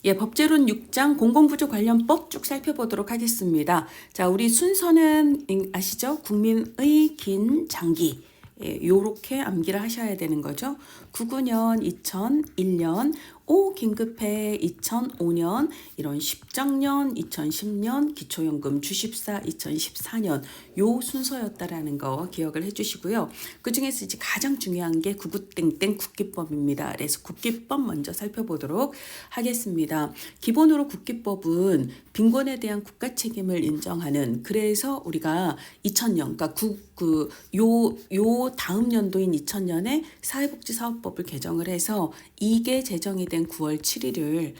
예, 법제론 6장 공공부조 관련법 쭉 살펴보도록 하겠습니다. 자, 우리 순서는 아시죠? 국민의 긴 장기. 예, 요렇게 암기를 하셔야 되는 거죠. 99년, 2001년, 오 긴급회 2005년, 이런 십장년 2010년, 기초연금 주십사 2014년 요 순서였다라는 거 기억을 해주시고요. 그 중에서 이제 가장 중요한 게 구구땡땡 국기법입니다. 그래서 국기법 먼저 살펴보도록 하겠습니다. 기본으로 국기법은 빈곤에 대한 국가 책임을 인정하는, 그래서 우리가 2000년, 그러니까 요 다음 연도인 2000년에 사회복지사업법을 개정을 해서 이게 제정이 된 9월 7일을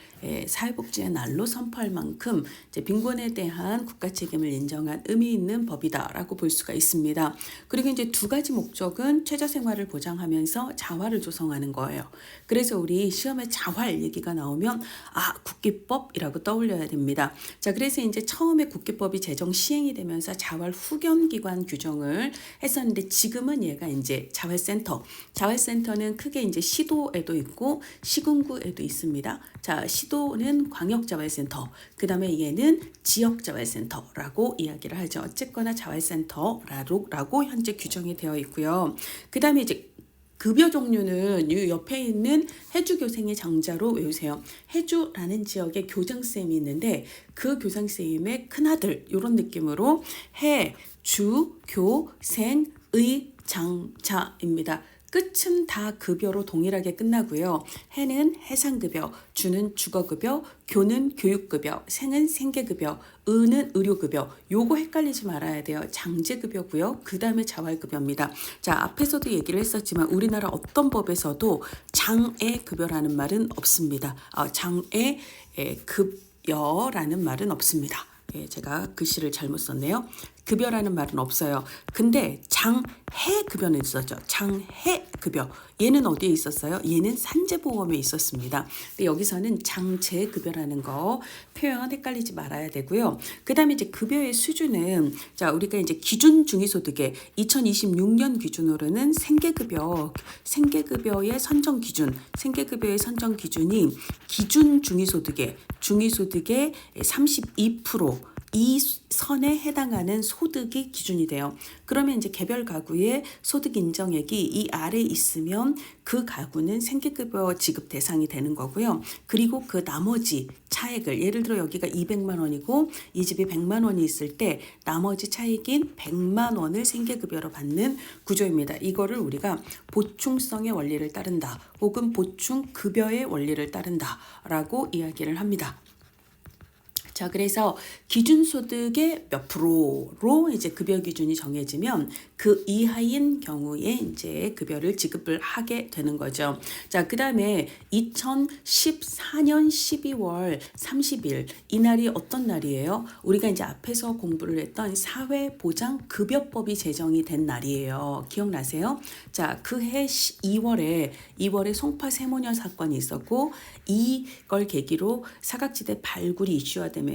사회복지의 날로 선포할 만큼 이제 빈곤에 대한 국가 책임을 인정한 의미 있는 법이다라고 볼 수가 있습니다. 그리고 이제 두 가지 목적은 최저생활을 보장하면서 자활을 조성하는 거예요. 그래서 우리 시험에 자활 얘기가 나오면 국기법이라고 떠올려야 됩니다. 자, 그래서 이제 처음에 국기법이 제정 시행이 되면서 자활 후견기관 규정을 했었는데 지금은 얘가 이제 자활센터는 크게 이제 시도에도 있고 시군구에도 있습니다. 자, 시도는 광역자활센터, 그 다음에 얘는 지역자활센터라고 이야기를 하죠. 어쨌거나 자활센터라고 현재 규정이 되어 있고요. 그 다음에 이제 급여 종류는 이 옆에 있는 해주교생의 장자로 외우세요. 해주라는 지역에 교장쌤이 있는데 그 교장쌤의 큰아들 이런 느낌으로 해, 주, 교, 생, 의, 장자입니다. 끝은 다 급여로 동일하게 끝나고요. 해는 해상급여, 주는 주거급여, 교는 교육급여, 생은 생계급여, 의는 의료급여. 요거 헷갈리지 말아야 돼요. 장제급여고요. 그 다음에 자활급여입니다. 자, 앞에서도 얘기를 했었지만 우리나라 어떤 법에서도 장애급여라는 말은 없습니다. 장애급여라는 말은 없습니다. 예, 제가 글씨를 잘못 썼네요. 급여라는 말은 없어요. 근데 장해급여는 있었죠. 장해급여. 얘는 어디에 있었어요? 얘는 산재보험에 있었습니다. 근데 여기서는 장제급여라는 거 표현 헷갈리지 말아야 되고요. 그 다음에 이제 급여의 수준은, 자, 우리가 이제 기준 중위소득에 2026년 기준으로는 생계급여의 선정 기준이 기준 중위소득의 32% 이 선에 해당하는 소득이 기준이 돼요. 그러면 이제 개별 가구의 소득 인정액이 이 아래 있으면 그 가구는 생계급여 지급 대상이 되는 거고요. 그리고 그 나머지 차액을, 예를 들어 여기가 200만 원이고 이 집이 100만 원이 있을 때 나머지 차익인 100만 원을 생계급여로 받는 구조입니다. 이거를 우리가 보충성의 원리를 따른다, 혹은 보충급여의 원리를 따른다라고 이야기를 합니다. 자, 그래서 기준소득의 몇 프로로 이제 급여 기준이 정해지면 그 이하인 경우에 이제 급여를 지급을 하게 되는 거죠. 자, 그 다음에 2014년 12월 30일 이날이 어떤 날이에요? 우리가 이제 앞에서 공부를 했던 사회보장급여법이 제정이 된 날이에요. 기억나세요? 자, 그해 2월에 송파 세모녀 사건이 있었고 이걸 계기로 사각지대 발굴이 이슈화 되면서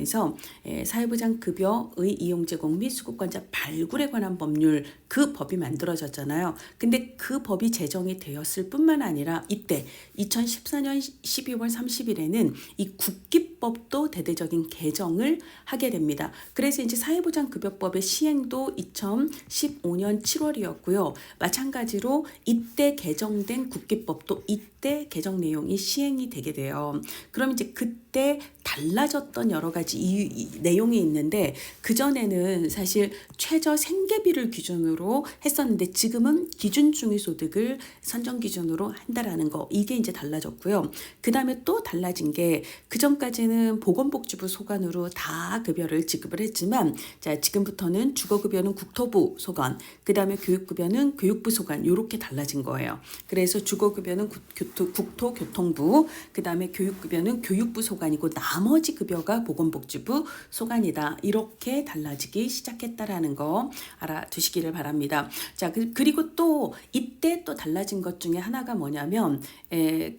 사회보장급여의 이용 제공 및 수급권자 발굴에 관한 법률, 그 법이 만들어졌잖아요. 근데 그 법이 제정이 되었을 뿐만 아니라 이때 2014년 12월 30일에는 이 국기법도 대대적인 개정을 하게 됩니다. 그래서 이제 사회보장급여법의 시행도 2015년 7월이었고요. 마찬가지로 이때 개정된 국기법도 이때 개정 내용이 시행이 되게 돼요. 그럼 이제 그때 달라졌던 여러 가지 이 내용이 있는데, 그전에는 사실 최저 생계비를 기준으로 했었는데 지금은 기준 중위소득을 선정 기준으로 한다라는 거, 이게 이제 달라졌고요. 그 다음에 또 달라진 게, 그전까지는 보건복지부 소관으로 다 급여를 지급을 했지만, 자, 지금부터는 주거급여는 국토부 소관, 그 다음에 교육급여는 교육부 소관, 이렇게 달라진 거예요. 그래서 주거급여는 국토교통부, 그 다음에 교육급여는 교육부 소관이고 나머지 급여가 보건복지부 소관이다. 이렇게 달라지기 시작했다라는 거 알아두시기를 바랍니다. 자, 그리고 또 이때 또 달라진 것 중에 하나가 뭐냐면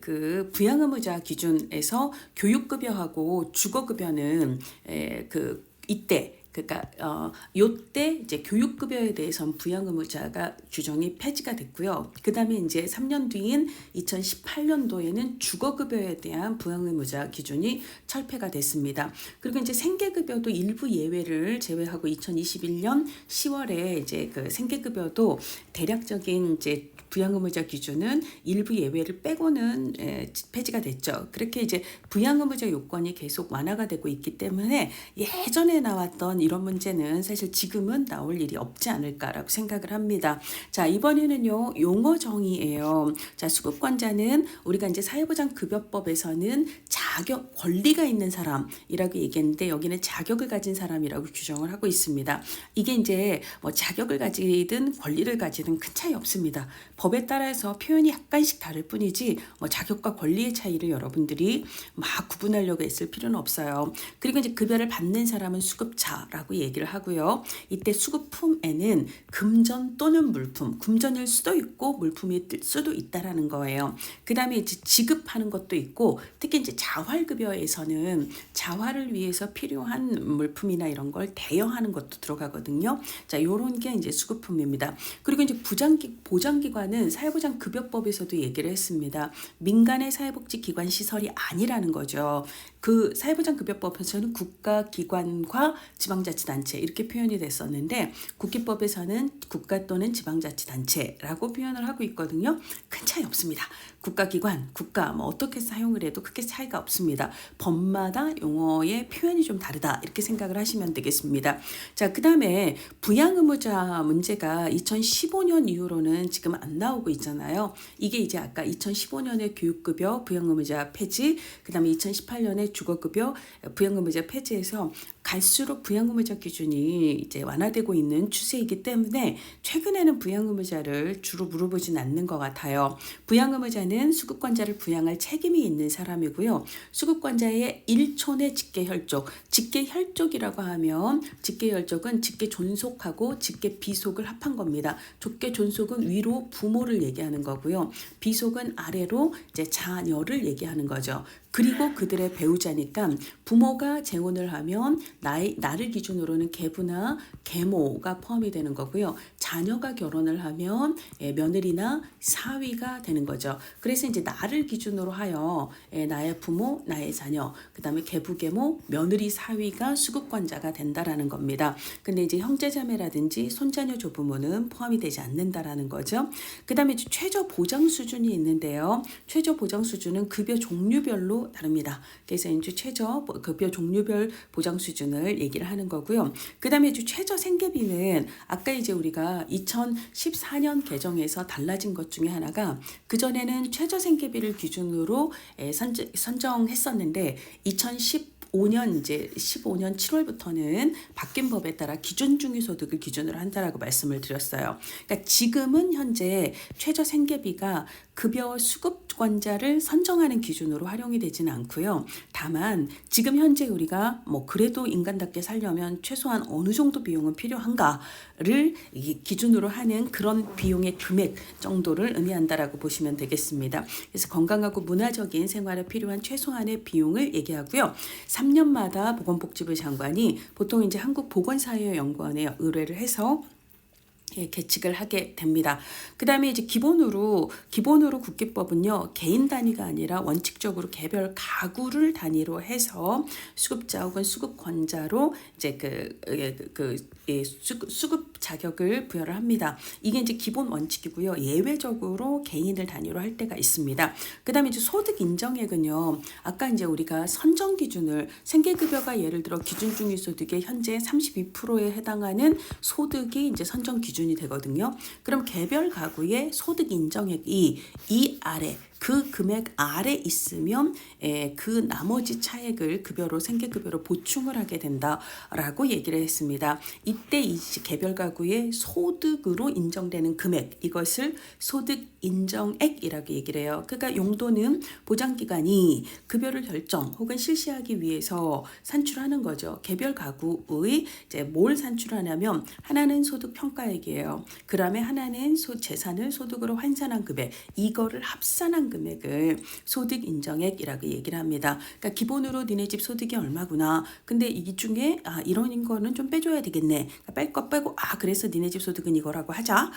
그 부양의무자 기준에서 교육급여하고 주거급여는 이때 그러니까 요때 이제 교육급여에 대해서는 부양의무자가 규정이 폐지가 됐고요. 그 다음에 이제 3년 뒤인 2018년도에는 주거급여에 대한 부양의무자 기준이 철폐가 됐습니다. 그리고 이제 생계급여도 일부 예외를 제외하고 2021년 10월에 이제 그 생계급여도 대략적인 이제 부양의무자 기준은 일부 예외를 빼고는 폐지가 됐죠. 그렇게 이제 부양의무자 요건이 계속 완화가 되고 있기 때문에 예전에 나왔던 이런 문제는 사실 지금은 나올 일이 없지 않을까라고 생각을 합니다. 자, 이번에는요, 용어 정의예요. 자, 수급권자는 우리가 이제 사회보장급여법에서는 자격, 권리가 있는 사람이라고 얘기했는데 여기는 자격을 가진 사람이라고 규정을 하고 있습니다. 이게 이제 뭐 자격을 가지든 권리를 가지든 큰 차이 없습니다. 법에 따라서 표현이 약간씩 다를 뿐이지 뭐 자격과 권리의 차이를 여러분들이 막 구분하려고 애쓸 필요는 없어요. 그리고 이제 급여를 받는 사람은 수급자라고 얘기를 하고요. 이때 수급품에는 금전 또는 물품, 금전일 수도 있고 물품일 수도 있다라는 거예요. 그 다음에 이제 지급하는 것도 있고 특히 이제 자활급여에서는 자활을 위해서 필요한 물품이나 이런 걸 대여하는 것도 들어가거든요. 자, 요런 게 이제 수급품입니다. 그리고 이제 보장기관은 사회보장급여법에서도 얘기를 했습니다. 민간의 사회복지기관 시설이 아니라는 거죠. 그 사회보장급여법에서는 국가기관과 지방자치단체 이렇게 표현이 됐었는데 국기법에서는 국가 또는 지방자치단체라고 표현을 하고 있거든요. 큰 차이 없습니다. 국가기관, 국가 뭐 어떻게 사용을 해도 크게 차이가 없습니다. 법마다 용어의 표현이 좀 다르다 이렇게 생각을 하시면 되겠습니다. 자, 그 다음에 부양의무자 문제가 2015년 이후로는 지금 안 나오고 있잖아요. 이게 이제 아까 2015년에 교육급여 부양의무자 폐지, 그 다음에 2018년에 주거급여 부양의무자 폐지해서 갈수록 부양의무자 기준이 이제 완화되고 있는 추세이기 때문에 최근에는 부양의무자를 주로 물어보진 않는 것 같아요. 부양의무자는 수급권자를 부양할 책임이 있는 사람이고요. 수급권자의 1촌의 직계혈족, 직계혈족이라고 하면 직계혈족은 직계존속하고 직계비속을 합한 겁니다. 직계존속은 위로 부모를 얘기하는 거고요. 비속은 아래로 이제 자녀를 얘기하는 거죠. 그리고 그들의 배우자니까 부모가 재혼을 하면 나를 기준으로는 계부나 계모가 포함이 되는 거고요. 자녀가 결혼을 하면 며느리나 사위가 되는 거죠. 그래서 이제 나를 기준으로 하여 나의 부모, 나의 자녀, 그 다음에 계부, 계모, 며느리, 사위가 수급권자가 된다라는 겁니다. 근데 이제 형제자매라든지 손자녀 조부모는 포함이 되지 않는다라는 거죠. 그 다음에 최저 보장 수준이 있는데요. 최저 보장 수준은 급여 종류별로 다릅니다. 그래서 이제 최저 급여 종류별 보장 수준을 얘기를 하는 거고요. 그 다음에 이제 최저 생계비는 아까 이제 우리가 2014년 개정에서 달라진 것 중에 하나가 그전에는 최저 생계비를 기준으로 선정했었는데 2015년 이제 15년 7월부터는 바뀐 법에 따라 기준 중위소득을 기준으로 한다라고 말씀을 드렸어요. 그러니까 지금은 현재 최저 생계비가 급여 수급권자를 선정하는 기준으로 활용이 되지는 않고요. 다만 지금 현재 우리가 뭐 그래도 인간답게 살려면 최소한 어느 정도 비용은 필요한가를 기준으로 하는 그런 비용의 금액 정도를 의미한다라고 보시면 되겠습니다. 그래서 건강하고 문화적인 생활에 필요한 최소한의 비용을 얘기하고요. 3년마다 보건복지부 장관이 보통 이제 한국보건사회연구원에 의뢰를 해서 계측을 하게 됩니다. 그 다음에 이제 기본으로 국기법은요, 개인 단위가 아니라 원칙적으로 개별 가구를 단위로 해서 수급자 혹은 수급권자로 이제 수급 자격을 부여를 합니다. 이게 이제 기본 원칙이고요. 예외적으로 개인을 단위로 할 때가 있습니다. 그 다음에 이제 소득 인정액은요, 아까 이제 우리가 선정 기준을 생계급여가 예를 들어 기준 중위소득의 현재 32%에 해당하는 소득이 이제 선정 기준이 되거든요. 그럼 개별 가구의 소득 인정액이 이 아래 그 금액 아래 있으면 그 나머지 차액을 급여로 생계급여로 보충을 하게 된다라고 얘기를 했습니다. 이때 이 개별 가구의 소득으로 인정되는 금액 이것을 소득 인정액이라고 얘기를 해요. 그러니까 용도는 보장기관이 급여를 결정 혹은 실시하기 위해서 산출하는 거죠. 개별 가구의 이제 뭘 산출하냐면 하나는 소득 평가액이에요. 그다음에 하나는 재산을 소득으로 환산한 금액 이거를 합산한 금액을 소득 인정액이라고 얘기를 합니다. 그러니까 기본으로 니네 집 소득이 얼마구나. 근데 이 중에 이런 거는 좀 빼줘야 되겠네. 그러니까 뺄 거 빼고 그래서 니네 집 소득은 이거라고 하자.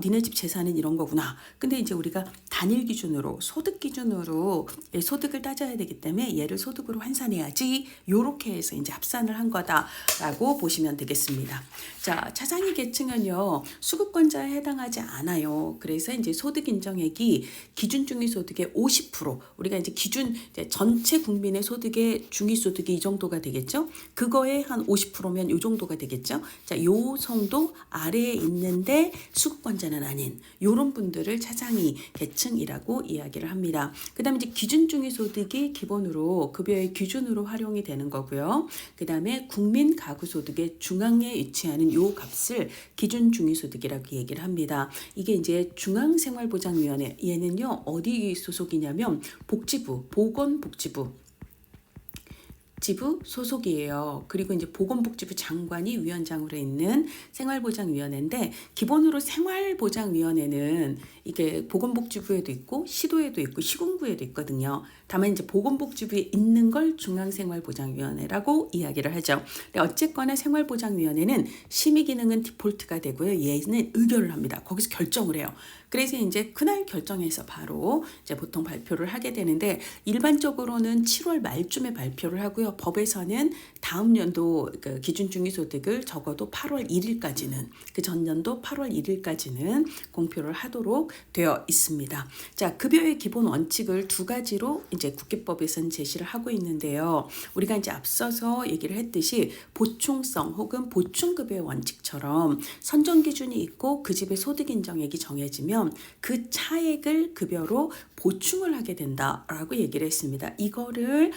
니네 집 재산은 이런 거구나. 근데 이제 우리가 단일 기준으로 소득 기준으로 소득을 따져야 되기 때문에 얘를 소득으로 환산해야지. 요렇게 해서 이제 합산을 한 거다라고 보시면 되겠습니다. 자, 차상위 계층은요 수급권자에 해당하지 않아요. 그래서 이제 소득 인정액이 기준 중위소득의 50% 우리가 이제 기준 이제 전체 국민의 소득의 중위소득이 이 정도가 되겠죠. 그거에 한 50%면 이 정도가 되겠죠. 자, 요 정도 아래에 있는데 수급권자는 아닌 요런 분들을 차상위 계층이라고 이야기를 합니다. 그 다음에 이제 기준 중위소득이 기본으로 급여의 기준으로 활용이 되는 거고요. 그 다음에 국민 가구소득의 중앙에 위치하는 요 값을 기준 중위소득이라고 얘기를 합니다. 이게 이제 중앙생활보장위원회 얘는요 어디 소속이냐면 복지부, 보건복지부 지부 소속이에요. 그리고 이제 보건복지부 장관이 위원장으로 있는 생활보장위원회인데 기본으로 생활보장위원회는 이게 보건복지부에도 있고 시도에도 있고 시군구에도 있거든요. 다만 이제 보건복지부에 있는 걸 중앙생활보장위원회라고 이야기를 하죠. 근데 어쨌거나 생활보장위원회는 심의 기능은 디폴트가 되고요. 얘는 의결을 합니다. 거기서 결정을 해요. 그래서 이제 그날 결정해서 바로 이제 보통 발표를 하게 되는데 일반적으로는 7월 말쯤에 발표를 하고요. 법에서는 다음 연도 그 기준 중위소득을 적어도 8월 1일까지는 그 전년도 8월 1일까지는 공표를 하도록 되어 있습니다. 자, 급여의 기본 원칙을 두 가지로 이제 국기법에서는 제시를 하고 있는데요. 우리가 이제 앞서서 얘기를 했듯이 보충성 혹은 보충급여의 원칙처럼 선정 기준이 있고 그 집의 소득 인정액이 정해지면 그 차액을 급여로 보충을 하게 된다라고 얘기를 했습니다. 이거를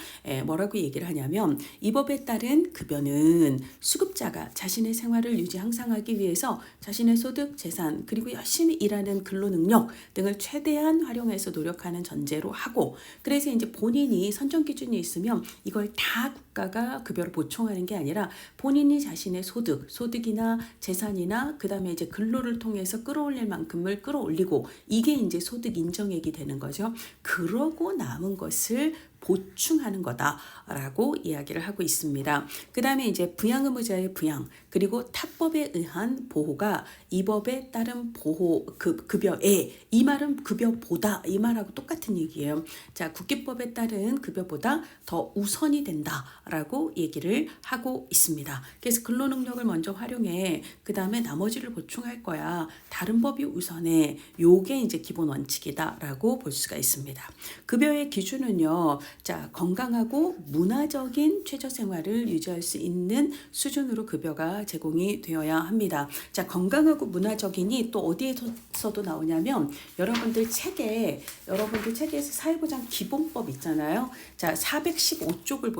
뭐라고 얘기를 하냐면 이 법에 따른 급여는 수급자가 자신의 생활을 유지 향상하기 위해서 자신의 소득, 재산 그리고 열심히 일하는 근로 능력 등을 최대한 활용해서 노력하는 전제로 하고 그래서 이제 본인이 선정 기준이 있으면 이걸 다 국가가 급여를 보충하는 게 아니라 본인이 자신의 소득이나 재산이나 그 다음에 이제 근로를 통해서 끌어올릴 만큼을 끌어올리고 이게 이제 소득 인정액이 되는 거죠. 그러고 남은 것을 보충하는 거다라고 이야기를 하고 있습니다. 그 다음에 이제 부양 의무자의 부양 그리고 타법에 의한 보호가 이 법에 따른 보호 급여에 이 말은 급여보다 이 말하고 똑같은 얘기예요. 자, 국기법에 따른 급여보다 더 우선이 된다라고 얘기를 하고 있습니다. 그래서 근로능력을 먼저 활용해 그 다음에 나머지를 보충할 거야. 다른 법이 우선해. 요게 이제 기본 원칙이다라고 볼 수가 있습니다. 급여의 기준은요. 자, 건강하고 문화적인 최저생활을 유지할 수 있는 수준으로 급여가 제공이 되어야 합니다. 자, 건강하고 문화적인이 또 어디에서도 나오냐면 여러분들 책에서 사회보장 기본법 있잖아요. 자, 415쪽을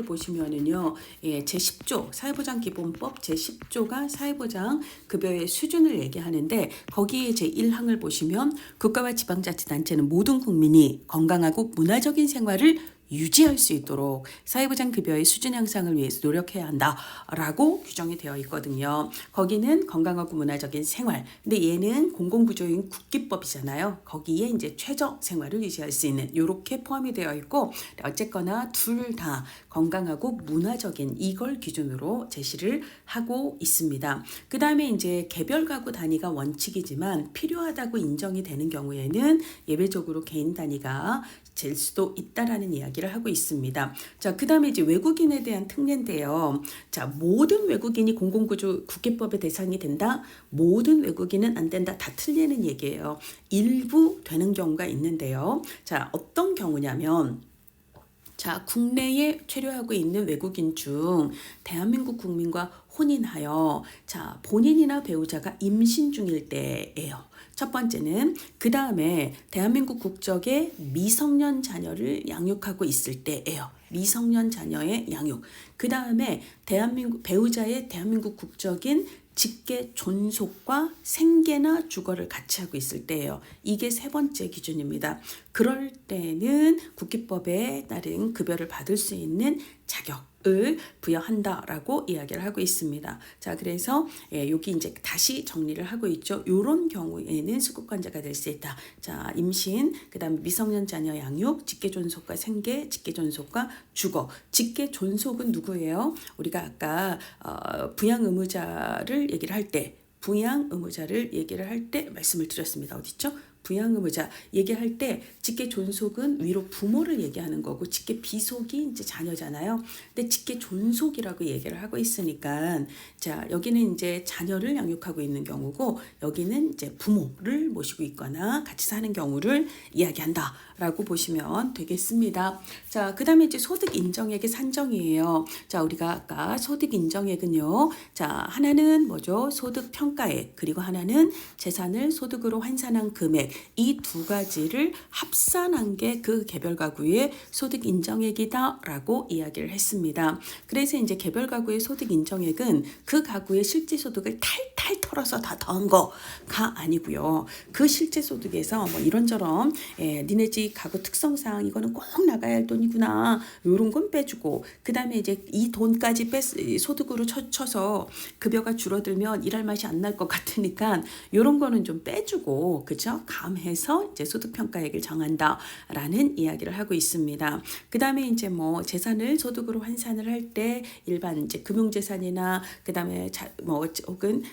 보시면은요. 제10조 사회보장 기본법 제10조가 사회보장 급여의 수준을 얘기하는데 거기에 제1항을 보시면 국가와 지방자치단체는 모든 국민이 건강하고 문화적인 생활을 유지할 수 있도록 사회보장 급여의 수준 향상을 위해서 노력해야 한다라고 규정이 되어 있거든요. 거기는 건강하고 문화적인 생활. 근데 얘는 공공구조인 국기법이잖아요. 거기에 이제 최저 생활을 유지할 수 있는 이렇게 포함이 되어 있고 어쨌거나 둘 다 건강하고 문화적인 이걸 기준으로 제시를 하고 있습니다. 그 다음에 이제 개별 가구 단위가 원칙이지만 필요하다고 인정이 되는 경우에는 예외적으로 개인 단위가 될 수도 있다라는 이야기를 하고 있습니다. 자, 그 다음에 이제 외국인에 대한 특례인데요. 자, 모든 외국인이 공공구조 국기법의 대상이 된다. 모든 외국인은 안 된다. 다 틀리는 얘기예요. 일부 되는 경우가 있는데요. 자, 어떤 경우냐면 자, 국내에 체류하고 있는 외국인 중 대한민국 국민과 혼인하여 자, 본인이나 배우자가 임신 중일 때예요. 첫 번째는 그 다음에 대한민국 국적의 미성년 자녀를 양육하고 있을 때예요. 미성년 자녀의 양육. 그 다음에 배우자의 대한민국 국적인 직계 존속과 생계나 주거를 같이 하고 있을 때예요. 이게 세 번째 기준입니다. 그럴 때는 국기법에 따른 급여를 받을 수 있는 자격을 부여한다라고 이야기를 하고 있습니다. 자, 그래서 여기 이제 다시 정리를 하고 있죠. 이런 경우에는 수급권자가 될 수 있다. 자, 임신, 그다음에 미성년 자녀 양육, 직계존속과 생계, 직계존속과 주거. 직계존속은 누구예요? 우리가 아까 부양 의무자를 얘기를 할 때, 말씀을 드렸습니다. 어딨죠? 부양의무자 얘기할 때 직계 존속은 위로 부모를 얘기하는 거고 직계 비속이 이제 자녀잖아요. 근데 직계 존속이라고 얘기를 하고 있으니까 자, 여기는 이제 자녀를 양육하고 있는 경우고 여기는 이제 부모를 모시고 있거나 같이 사는 경우를 이야기한다라고 보시면 되겠습니다. 자, 그다음에 이제 소득 인정액의 산정이에요. 자, 우리가 아까 소득 인정액은요. 자, 하나는 뭐죠? 소득 평가액, 그리고 하나는 재산을 소득으로 환산한 금액. 이 두 가지를 합산한 게 그 개별 가구의 소득 인정액이다라고 이야기를 했습니다. 그래서 이제 개별 가구의 소득 인정액은 그 가구의 실제 소득을 탈탈 털어서 다 더한 거가 아니고요. 그 실제 소득에서 뭐 이런저런 니네 집 가구 특성상 이거는 꼭 나가야 할 돈이구나. 요런 건 빼주고 그다음에 이제 이 돈까지 소득으로 쳐서 급여가 줄어들면 일할 맛이 안 날 것 같으니까 요런 거는 좀 빼주고 그죠? 감해서 이제 소득평가액을 정한다라는 이야기를 하고 있습니다. 그다음에 이제 뭐 재산을 소득으로 환산을 할 때 일반 이제 금융재산이나 그다음에 혹은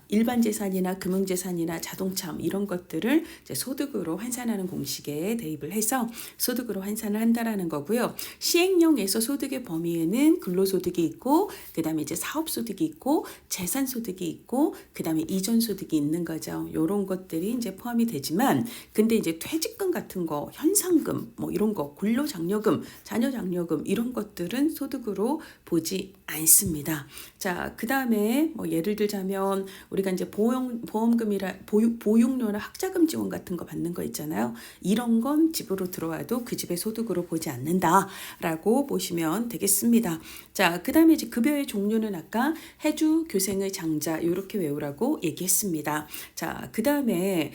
일반 재산이나 금융재산이나 자동차 이런 것들을 이제 소득으로 환산하는 공식에 대입을 해서 소득으로 환산을 한다라는 거고요. 시행령에서 소득의 범위에는 근로소득이 있고 그다음에 이제 사업소득이 있고 재산소득이 있고 그다음에 이전소득이 있는 거죠. 이런 것들이 이제 포함이 되지만 근데 이제 퇴직금 같은 거, 현상금 뭐 이런 거, 근로장려금, 자녀장려금 이런 것들은 소득으로 보지 않습니다. 자, 그다음에 뭐 예를 들자면 우리가 이제 보험금이라 보육료나 학자금 지원 같은 거 받는 거 있잖아요. 이런 건 집으로 들어와도 그 집의 소득으로 보지 않는다라고 보시면 되겠습니다. 자, 그다음에 이제 급여의 종류는 아까 해주, 교생의 장자 이렇게 외우라고 얘기했습니다. 자, 그다음에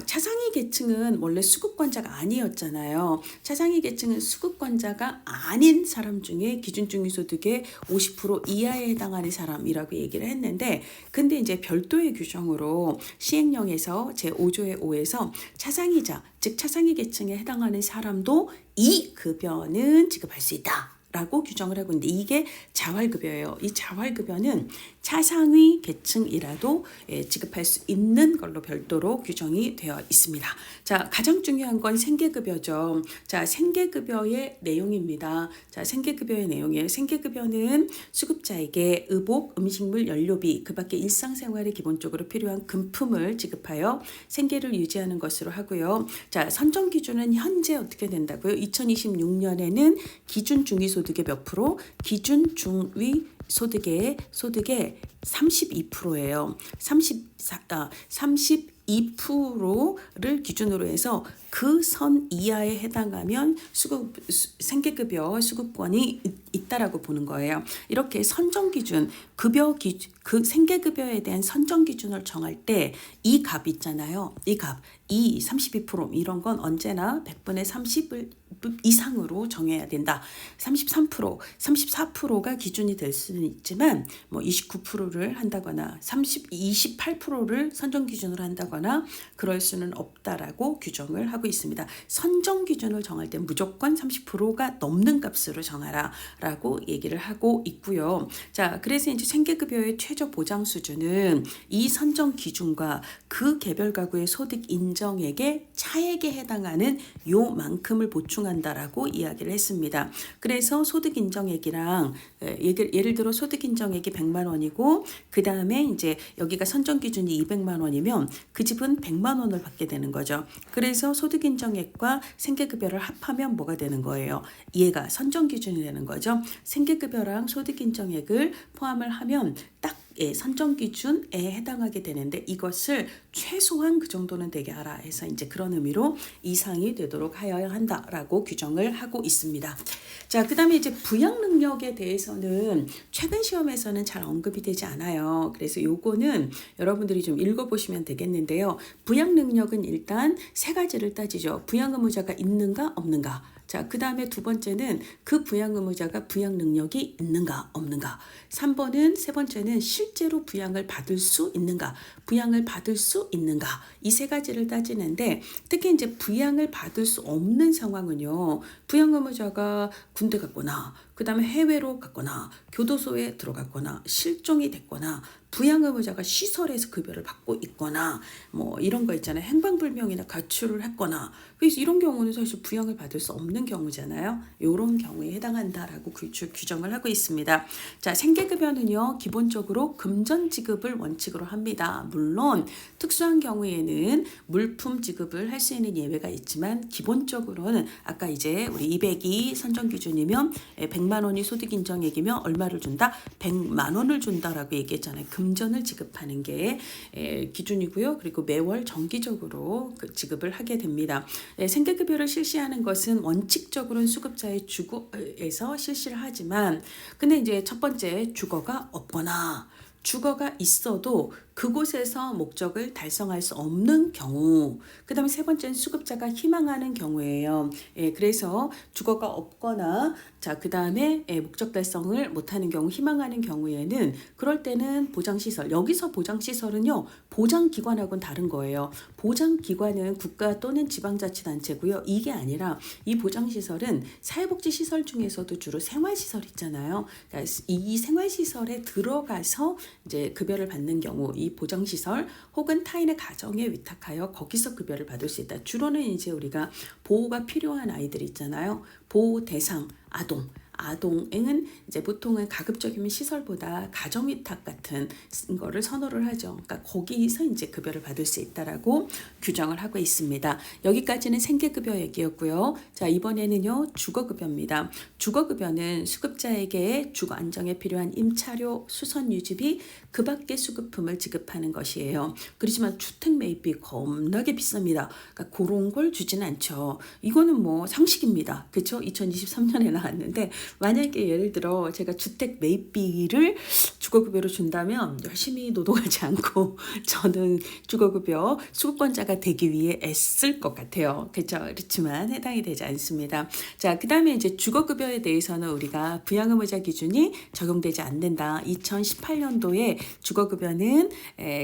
차상위 계층은 원래 수급권자가 아니었잖아요. 차상위 계층은 수급권자가 아닌 사람 중에 기준중위소득의 50% 이하에 해당하는 사람이라고 얘기를 했는데 근데 이제 별도의 규정으로 시행령에서 제5조의 5에서 차상위자, 즉 차상위 계층에 해당하는 사람도 이 급여는 지급할 수 있다. 라고 규정을 하고 있는데 이게 자활급여예요. 이 자활급여는 차상위 계층이라도 지급할 수 있는 걸로 별도로 규정이 되어 있습니다. 자, 가장 중요한 건 생계급여죠. 자, 생계급여의 내용입니다. 자, 생계급여의 내용이에요. 생계급여는 수급자에게 의복, 음식물, 연료비, 그 밖에 일상생활에 기본적으로 필요한 금품을 지급하여 생계를 유지하는 것으로 하고요. 자, 선정 기준은 현재 어떻게 된다고요? 2026년에는 기준 중위소득의 몇 프로? 기준 중위 소득의 32%예요. 32%를 기준으로 해서 그 선 이하에 해당하면 생계급여 수급권이 있다라고 보는 거예요. 이렇게 선정 기준, 그 생계급여에 대한 선정 기준을 정할 때 이 값 있잖아요. 이 값, 이 32% 이런 건 언제나 100분의 30을 이상으로 정해야 된다. 33%, 34%가 기준이 될 수는 있지만 뭐 29%를 한다거나 28%를 선정 기준으로 한다거나 그럴 수는 없다라고 규정을 하고 있습니다. 선정 기준을 정할 때 무조건 30%가 넘는 값으로 정하라라고 얘기를 하고 있고요. 자, 그래서 이제 생계급여의 최저 보장 수준은 이 선정 기준과 그 개별 가구의 소득 인정액의 차액에 해당하는 요만큼을 보충한다라고 이야기를 했습니다. 그래서 소득 인정액이랑 예를 들어 소득 인정액이 100만 원이고 그 다음에 이제 여기가 선정 기준이 200만 원이면 그 집은 100만 원을 받게 되는 거죠. 그래서 소득 인정액과 생계급여를 합하면 뭐가 되는 거예요? 얘가 선정 기준이 되는 거죠. 생계급여랑 소득 인정액을 포함을 하면 딱 선정 기준에 해당하게 되는데 이것을 최소한 그 정도는 되게 하라 해서 이제 그런 의미로 이상이 되도록 하여야 한다라고 규정을 하고 있습니다. 자, 그다음에 이제 부양 능력에 대해서는 최근 시험에서는 잘 언급이 되지 않아요. 그래서 요거는 여러분들이 좀 읽어보시면 되겠는데요. 부양 능력은 일단 세 가지를 따지죠. 부양 의무자가 있는가 없는가. 자, 그 다음에 두 번째는 그 부양 의무자가 부양 능력이 있는가 없는가. 3번은 세 번째는 실제로 부양을 받을 수 있는가, 부양을 받을 수 있는가. 이 세 가지를 따지는데 특히 이제 부양을 받을 수 없는 상황은요. 부양 의무자가 군대 갔거나 그 다음에 해외로 갔거나 교도소에 들어갔거나 실종이 됐거나 부양 의무자가 시설에서 급여를 받고 있거나 뭐 이런 거 있잖아요. 행방불명이나 가출을 했거나 그래서 이런 경우는 사실 부양을 받을 수 없는 경우잖아요. 이런 경우에 해당한다라고 규정을 하고 있습니다. 자, 생계급여는요. 기본적으로 금전 지급을 원칙으로 합니다. 물론 특수한 경우에는 물품 지급을 할 수 있는 예외가 있지만 기본적으로는 아까 이제 우리 200이 선정 기준이면 100만 원이 소득 인정액이면 얼마를 준다? 100만 원을 준다라고 얘기했잖아요. 금전을 지급하는 게 기준이고요. 그리고 매월 정기적으로 그 지급을 하게 됩니다. 생계급여를 실시하는 것은 원칙적으로는 수급자의 주거에서 실시를 하지만 근데 이제 첫 번째 주거가 없거나 주거가 있어도 그곳에서 목적을 달성할 수 없는 경우, 그 다음에 세 번째는 수급자가 희망하는 경우예요. 그래서 주거가 없거나 자, 그 다음에 목적 달성을 못하는 경우, 희망하는 경우에는 그럴 때는 보장시설, 여기서 보장시설은요 보장기관하고는 다른 거예요. 보장기관은 국가 또는 지방자치단체고요. 이게 아니라 이 보장시설은 사회복지시설 중에서도 주로 생활시설 있잖아요. 그러니까 이 생활시설에 들어가서 이제 급여를 받는 경우 이 보장시설 혹은 타인의 가정에 위탁하여 거기서 급여를 받을 수 있다. 주로는 이제 우리가 보호가 필요한 아이들 있잖아요. 보호 대상 아동은 이제 보통은 가급적이면 시설보다 가정위탁 같은 거를 선호를 하죠. 그러니까 거기서 이제 급여를 받을 수 있다라고 규정을 하고 있습니다. 여기까지는 생계급여 얘기였고요. 자, 이번에는요 주거급여입니다. 주거급여는 수급자에게 주거 안정에 필요한 임차료, 수선 유지비, 그 밖의 수급품을 지급하는 것이에요. 그렇지만 주택 매입비 겁나게 비쌉니다. 그러니까 그런 걸 주지는 않죠. 이거는 뭐 상식입니다. 그렇죠? 2023년에 나왔는데 만약에 예를 들어 제가 주택 매입비를 주거급여로 준다면 열심히 노동하지 않고 저는 주거급여 수급권자가 되기 위해 애쓸 것 같아요. 그렇죠? 그렇지만 해당이 되지 않습니다. 자, 그 다음에 이제 주거급여에 대해서는 우리가 부양의무자 기준이 적용되지 않는다. 2018년도에 주거급여는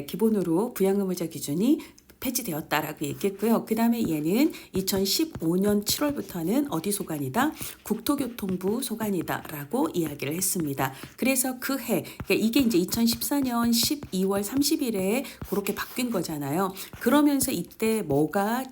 기본으로 부양의무자 기준이 폐지되었다라고 얘기했고요. 그 다음에 얘는 2015년 7월부터는 어디 소관이다? 국토교통부 소관이다라고 이야기를 했습니다. 그래서 그 해, 그러니까 이게 이제 2014년 12월 30일에 그렇게 바뀐 거잖아요. 그러면서 이때 뭐가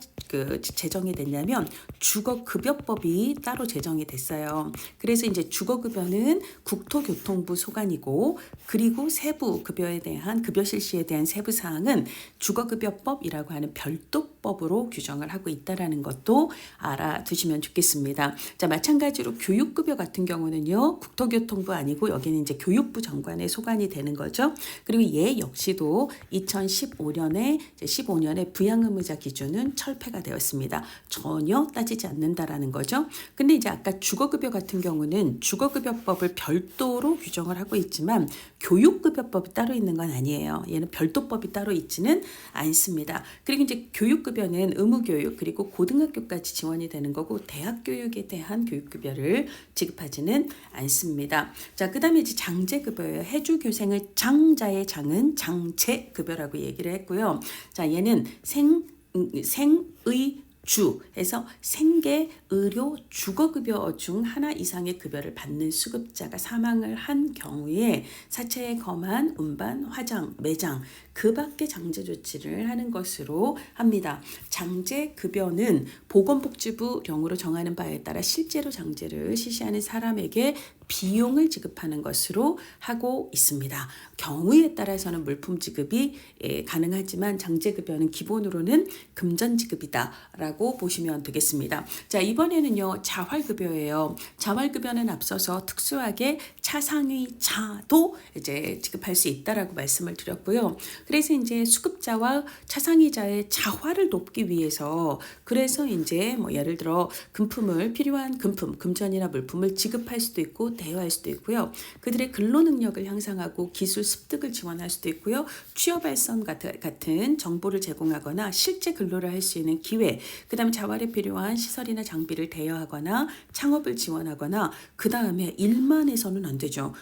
제정이 됐냐면 주거급여법이 따로 제정이 됐어요. 그래서 이제 주거급여는 국토교통부 소관이고 그리고 세부 급여에 대한 급여 실시에 대한 세부 사항은 주거급여법이라고 하는 별도법으로 규정을 하고 있다라는 것도 알아두시면 좋겠습니다. 자, 마찬가지로 교육급여 같은 경우는요 국토교통부 아니고 여기는 이제 교육부 장관의 소관이 되는 거죠. 그리고 얘 역시도 2015년에 부양의무자 기준은 철폐가 되었습니다. 전혀 따지지 않는다라는 거죠. 근데 이제 아까 주거급여 같은 경우는 주거급여법을 별도로 규정을 하고 있지만 교육급여법이 따로 있는 건 아니에요. 얘는 별도법이 따로 있지는 않습니다. 그리고 이제 교육급여는 의무교육 그리고 고등학교까지 지원이 되는 거고 대학교육에 대한 교육급여를 지급하지는 않습니다. 자, 그 다음에 이제 장제급여예요. 해주교생의 장자의 장은 장제급여라고 얘기를 했고요. 자, 얘는 생의 주에서 생계, 의료, 주거급여 중 하나 이상의 급여를 받는 수급자가 사망을 한 경우에 사체에 검한 운반, 화장, 매장 그 밖의 장제 조치를 하는 것으로 합니다. 장제급여는 보건복지부령으로 정하는 바에 따라 실제로 장제를 실시하는 사람에게 비용을 지급하는 것으로 하고 있습니다. 경우에 따라서는 물품 지급이 가능하지만 장제급여는 기본으로는 금전 지급이다라고 보시면 되겠습니다. 자, 이번에는요 자활급여예요. 자활급여는 앞서서 특수하게 차상위자도 이제 지급할 수 있다라고 말씀을 드렸고요. 그래서 이제 수급자와 차상위자의 자활을 돕기 위해서 그래서 이제 뭐 예를 들어 필요한 금전이나 물품을 지급할 수도 있고 대여할 수도 있고요. 그들의 근로 능력을 향상하고 기술 습득을 지원할 수도 있고요. 취업 발전 같은 정보를 제공하거나 실제 근로를 할 수 있는 기회, 그다음에 자활에 필요한 시설이나 장비를 대여하거나 창업을 지원하거나 그다음에 일만 해서는 안 되죠.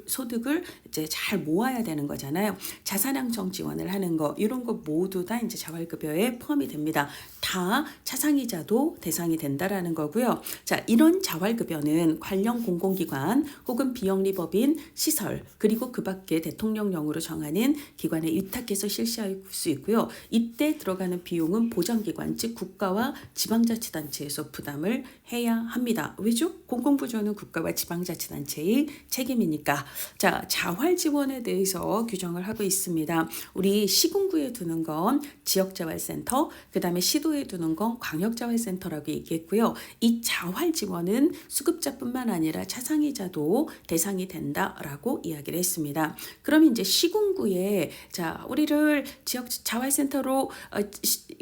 소득을 이제 잘 모아야 되는 거잖아요. 자산 형성 지원을 하는 거 이런 거 모두 다 이제 자활급여에 포함이 됩니다. 다 차상위자도 대상이 된다라는 거고요. 자, 이런 자활급여는 관련 공공기관 혹은 비영리법인 시설 그리고 그 밖에 대통령령으로 정하는 기관에 위탁해서 실시할 수 있고요. 이때 들어가는 비용은 보장기관 즉 국가와 지방자치단체에서 부담을 해야 합니다. 왜죠? 공공부조는 국가와 지방자치단체의 책임이니까. 자, 자활 지원에 대해서 규정을 하고 있습니다. 우리 시군구에 두는 건 지역자활센터, 그 다음에 시도에 두는 건 광역자활센터라고 얘기했고요. 이 자활 지원은 수급자뿐만 아니라 차상위자도 대상이 된다라고 이야기를 했습니다. 그럼 이제 시군구에 자 우리를 지역 자활센터로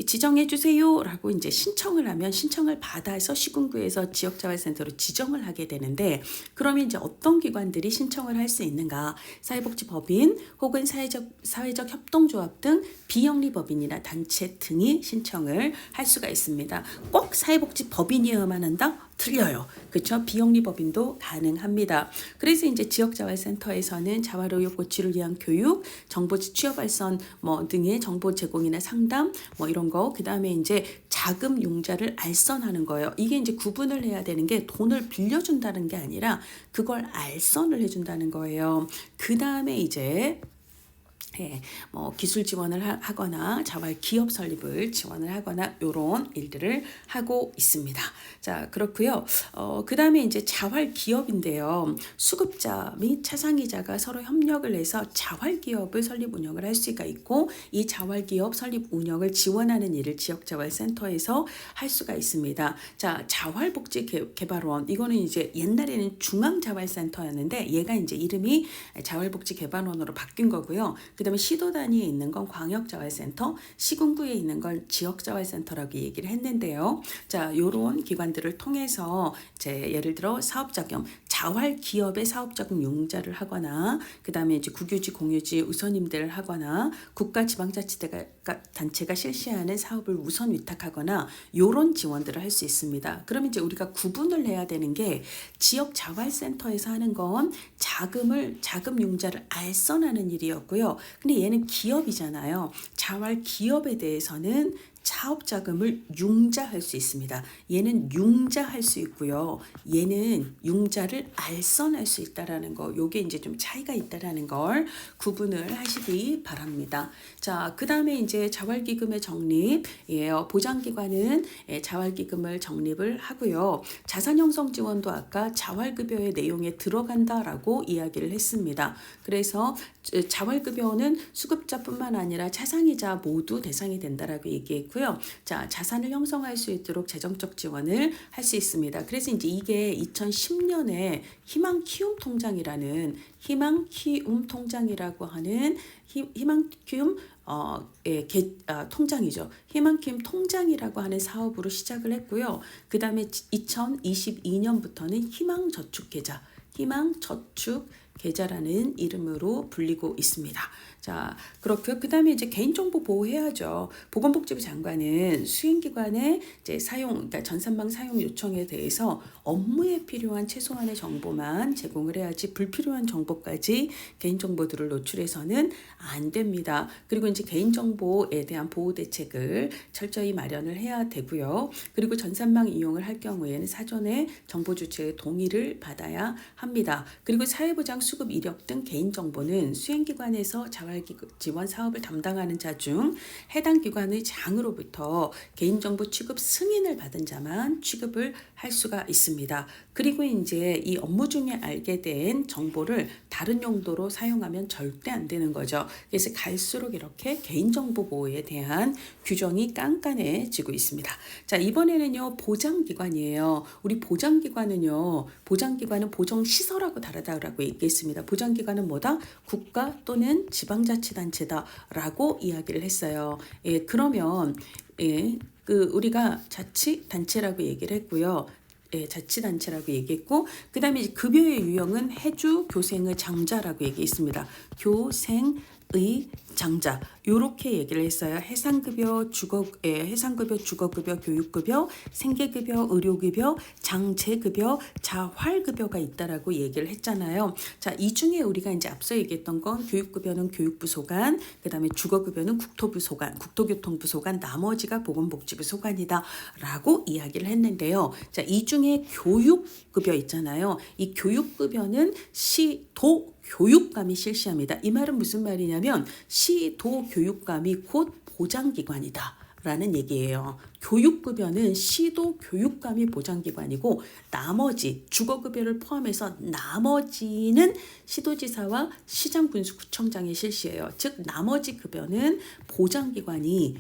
지정해 주세요라고 이제 신청을 하면 신청을 받아서 시군구에서 지역 자활센터로 지정을 하게 되는데 그러면 이제 어떤 기관들이 신청을 할 수 있는가? 사회복지법인 혹은 사회적 협동조합 등 비영리법인이나 단체 등이 신청을 할 수가 있습니다. 꼭 사회복지법인이어야만 한다? 틀려요. 그렇죠? 비영리법인도 가능합니다. 그래서 이제 지역자활센터에서는 자활의욕 고취를 위한 교육, 정보 취업 발전 등의 정보 제공이나 상담 이런 거, 그 다음에 이제 자금 융자를 알선하는 거예요. 이게 이제 구분을 해야 되는 게 돈을 빌려준다는 게 아니라 그걸 알선을 해준다는 거예요. 그 다음에 이제 기술 지원을 하거나 자활 기업 설립을 지원을 하거나 이런 일들을 하고 있습니다. 자, 그렇고요. 그 다음에 이제 자활 기업인데요. 수급자 및 차상위자가 서로 협력을 해서 자활 기업을 설립 운영을 할 수가 있고 이 자활 기업 설립 운영을 지원하는 일을 지역자활센터에서 할 수가 있습니다. 자, 자활복지개발원 이거는 이제 옛날에는 중앙자활센터였는데 얘가 이제 이름이 자활복지개발원으로 바뀐 거고요. 그다음에 시도 단위에 있는 건 광역자활센터, 시군구에 있는 건 지역자활센터라고 얘기를 했는데요. 자, 이런 기관들을 통해서 이제 예를 들어 사업자금, 자활 기업의 사업자금 융자를 하거나 그다음에 이제 국유지, 공유지 우선 임대를 하거나 국가 지방자치단체가 실시하는 사업을 우선 위탁하거나 이런 지원들을 할 수 있습니다. 그럼 이제 우리가 구분을 해야 되는 게 지역자활센터에서 하는 건 자금 융자를 알선하는 일이었고요. 근데 얘는 기업이잖아요. 자활 기업에 대해서는 사업자금을 융자할 수 있습니다. 얘는 융자할 수 있고요. 얘는 융자를 알선할 수 있다라는 거. 요게 이제 좀 차이가 있다라는 걸 구분을 하시기 바랍니다. 자, 그 다음에 이제 자활기금의 정립이에요. 보장기관은 자활기금을 정립을 하고요. 자산형성 지원도 아까 자활급여의 내용에 들어간다라고 이야기를 했습니다. 그래서 자활급여는 수급자뿐만 아니라 차상위자 모두 대상이 된다라고 얘기했고요. 자, 자산을 형성할 수 있도록 재정적 지원을 할 수 있습니다. 그래서 이제 이게 2010년에 희망키움 통장이라고 하는 희망키움 통장이죠. 희망키움 통장이라고 하는 사업으로 시작을 했고요. 그 다음에 2022년부터는 희망저축계좌라는 이름으로 불리고 있습니다. 자, 그렇고요. 그 다음에 이제 개인정보 보호해야죠. 보건복지부 장관은 수행기관의 이제 그러니까 전산망 사용 요청에 대해서 업무에 필요한 최소한의 정보만 제공을 해야지 불필요한 정보까지 개인정보들을 노출해서는 안 됩니다. 그리고 이제 개인정보에 대한 보호 대책을 철저히 마련을 해야 되고요. 그리고 전산망 이용을 할 경우에는 사전에 정보 주체의 동의를 받아야 합니다. 그리고 사회보장 수급 이력 등 개인정보는 수행기관에서 자활지원 사업을 담당하는 자 중 해당 기관의 장으로부터 개인정보 취급 승인을 받은 자만 취급을 할 수가 있습니다. 그리고 이제 이 업무 중에 알게 된 정보를 다른 용도로 사용하면 절대 안 되는 거죠. 그래서 갈수록 이렇게 개인정보 보호에 대한 규정이 깐깐해지고 있습니다. 자, 이번에는요, 보장기관이에요. 우리 보장기관은요, 보장기관은 보정시설하고 다르다고 얘기했습니다. 보장기관은 뭐다? 국가 또는 지방자치단체다라고 이야기를 했어요. 예, 그러면 우리가 자치단체라고 얘기를 했고요. 자치단체라고 얘기했고, 그 다음에 급여의 유형은 해주 교생의 장자라고 얘기했습니다. 교생의 장자, 요렇게 얘기를 했어요. 해상급여, 해상급여, 교육급여, 생계급여, 의료급여, 장제급여, 자활급여가 있다라고 얘기를 했잖아요. 자, 이 중에 우리가 이제 앞서 얘기했던 건 교육급여는 교육부 소관, 그 다음에 주거급여는 국토부 소관, 국토교통부 소관, 나머지가 보건복지부 소관이다라고 이야기를 했는데요. 자, 이 중에 교육급여 있잖아요. 이 교육급여는 시도 교육감이 실시합니다. 이 말은 무슨 말이냐면 시도 교육감이 곧 보장기관이다 라는 얘기예요. 교육급여는 시도 교육감이 보장기관이고 나머지 주거급여를 포함해서 나머지는 시도지사와 시장군수구청장이 실시해요. 즉 나머지 급여는 보장기관이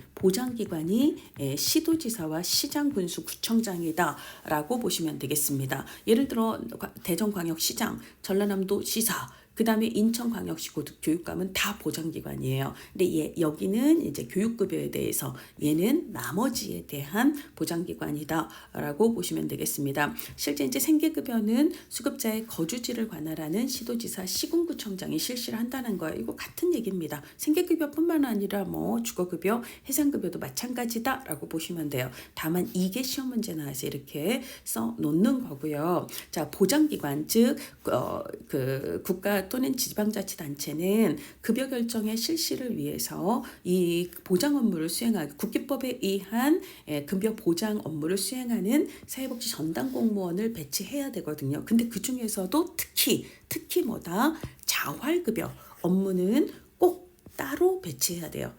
시도지사와 시장군수구청장이다 라고 보시면 되겠습니다. 예를 들어 대전광역시장, 전라남도지사, 그 다음에 인천광역시 교육감은 다 보장기관이에요. 근데 여기는 이제 교육급여에 대해서 얘는 나머지에 대한 보장기관이다라고 보시면 되겠습니다. 실제 이제 생계급여는 수급자의 거주지를 관할하는 시도지사, 시군구청장이 실시를 한다는 거예요. 이거 같은 얘기입니다. 생계급여뿐만 아니라 뭐 주거급여, 해상급여도 마찬가지다라고 보시면 돼요. 다만 이게 시험 문제 나와서 이렇게 써 놓는 거고요. 자, 보장기관 즉 국가 또는 지방자치단체는 급여 결정의 실시를 위해서 이 보장 업무를 수행하고 국기법에 의한 급여 보장 업무를 수행하는 사회복지 전담 공무원을 배치해야 되거든요. 근데 그 중에서도 특히 뭐다? 자활급여 업무는 꼭 따로 배치해야 돼요.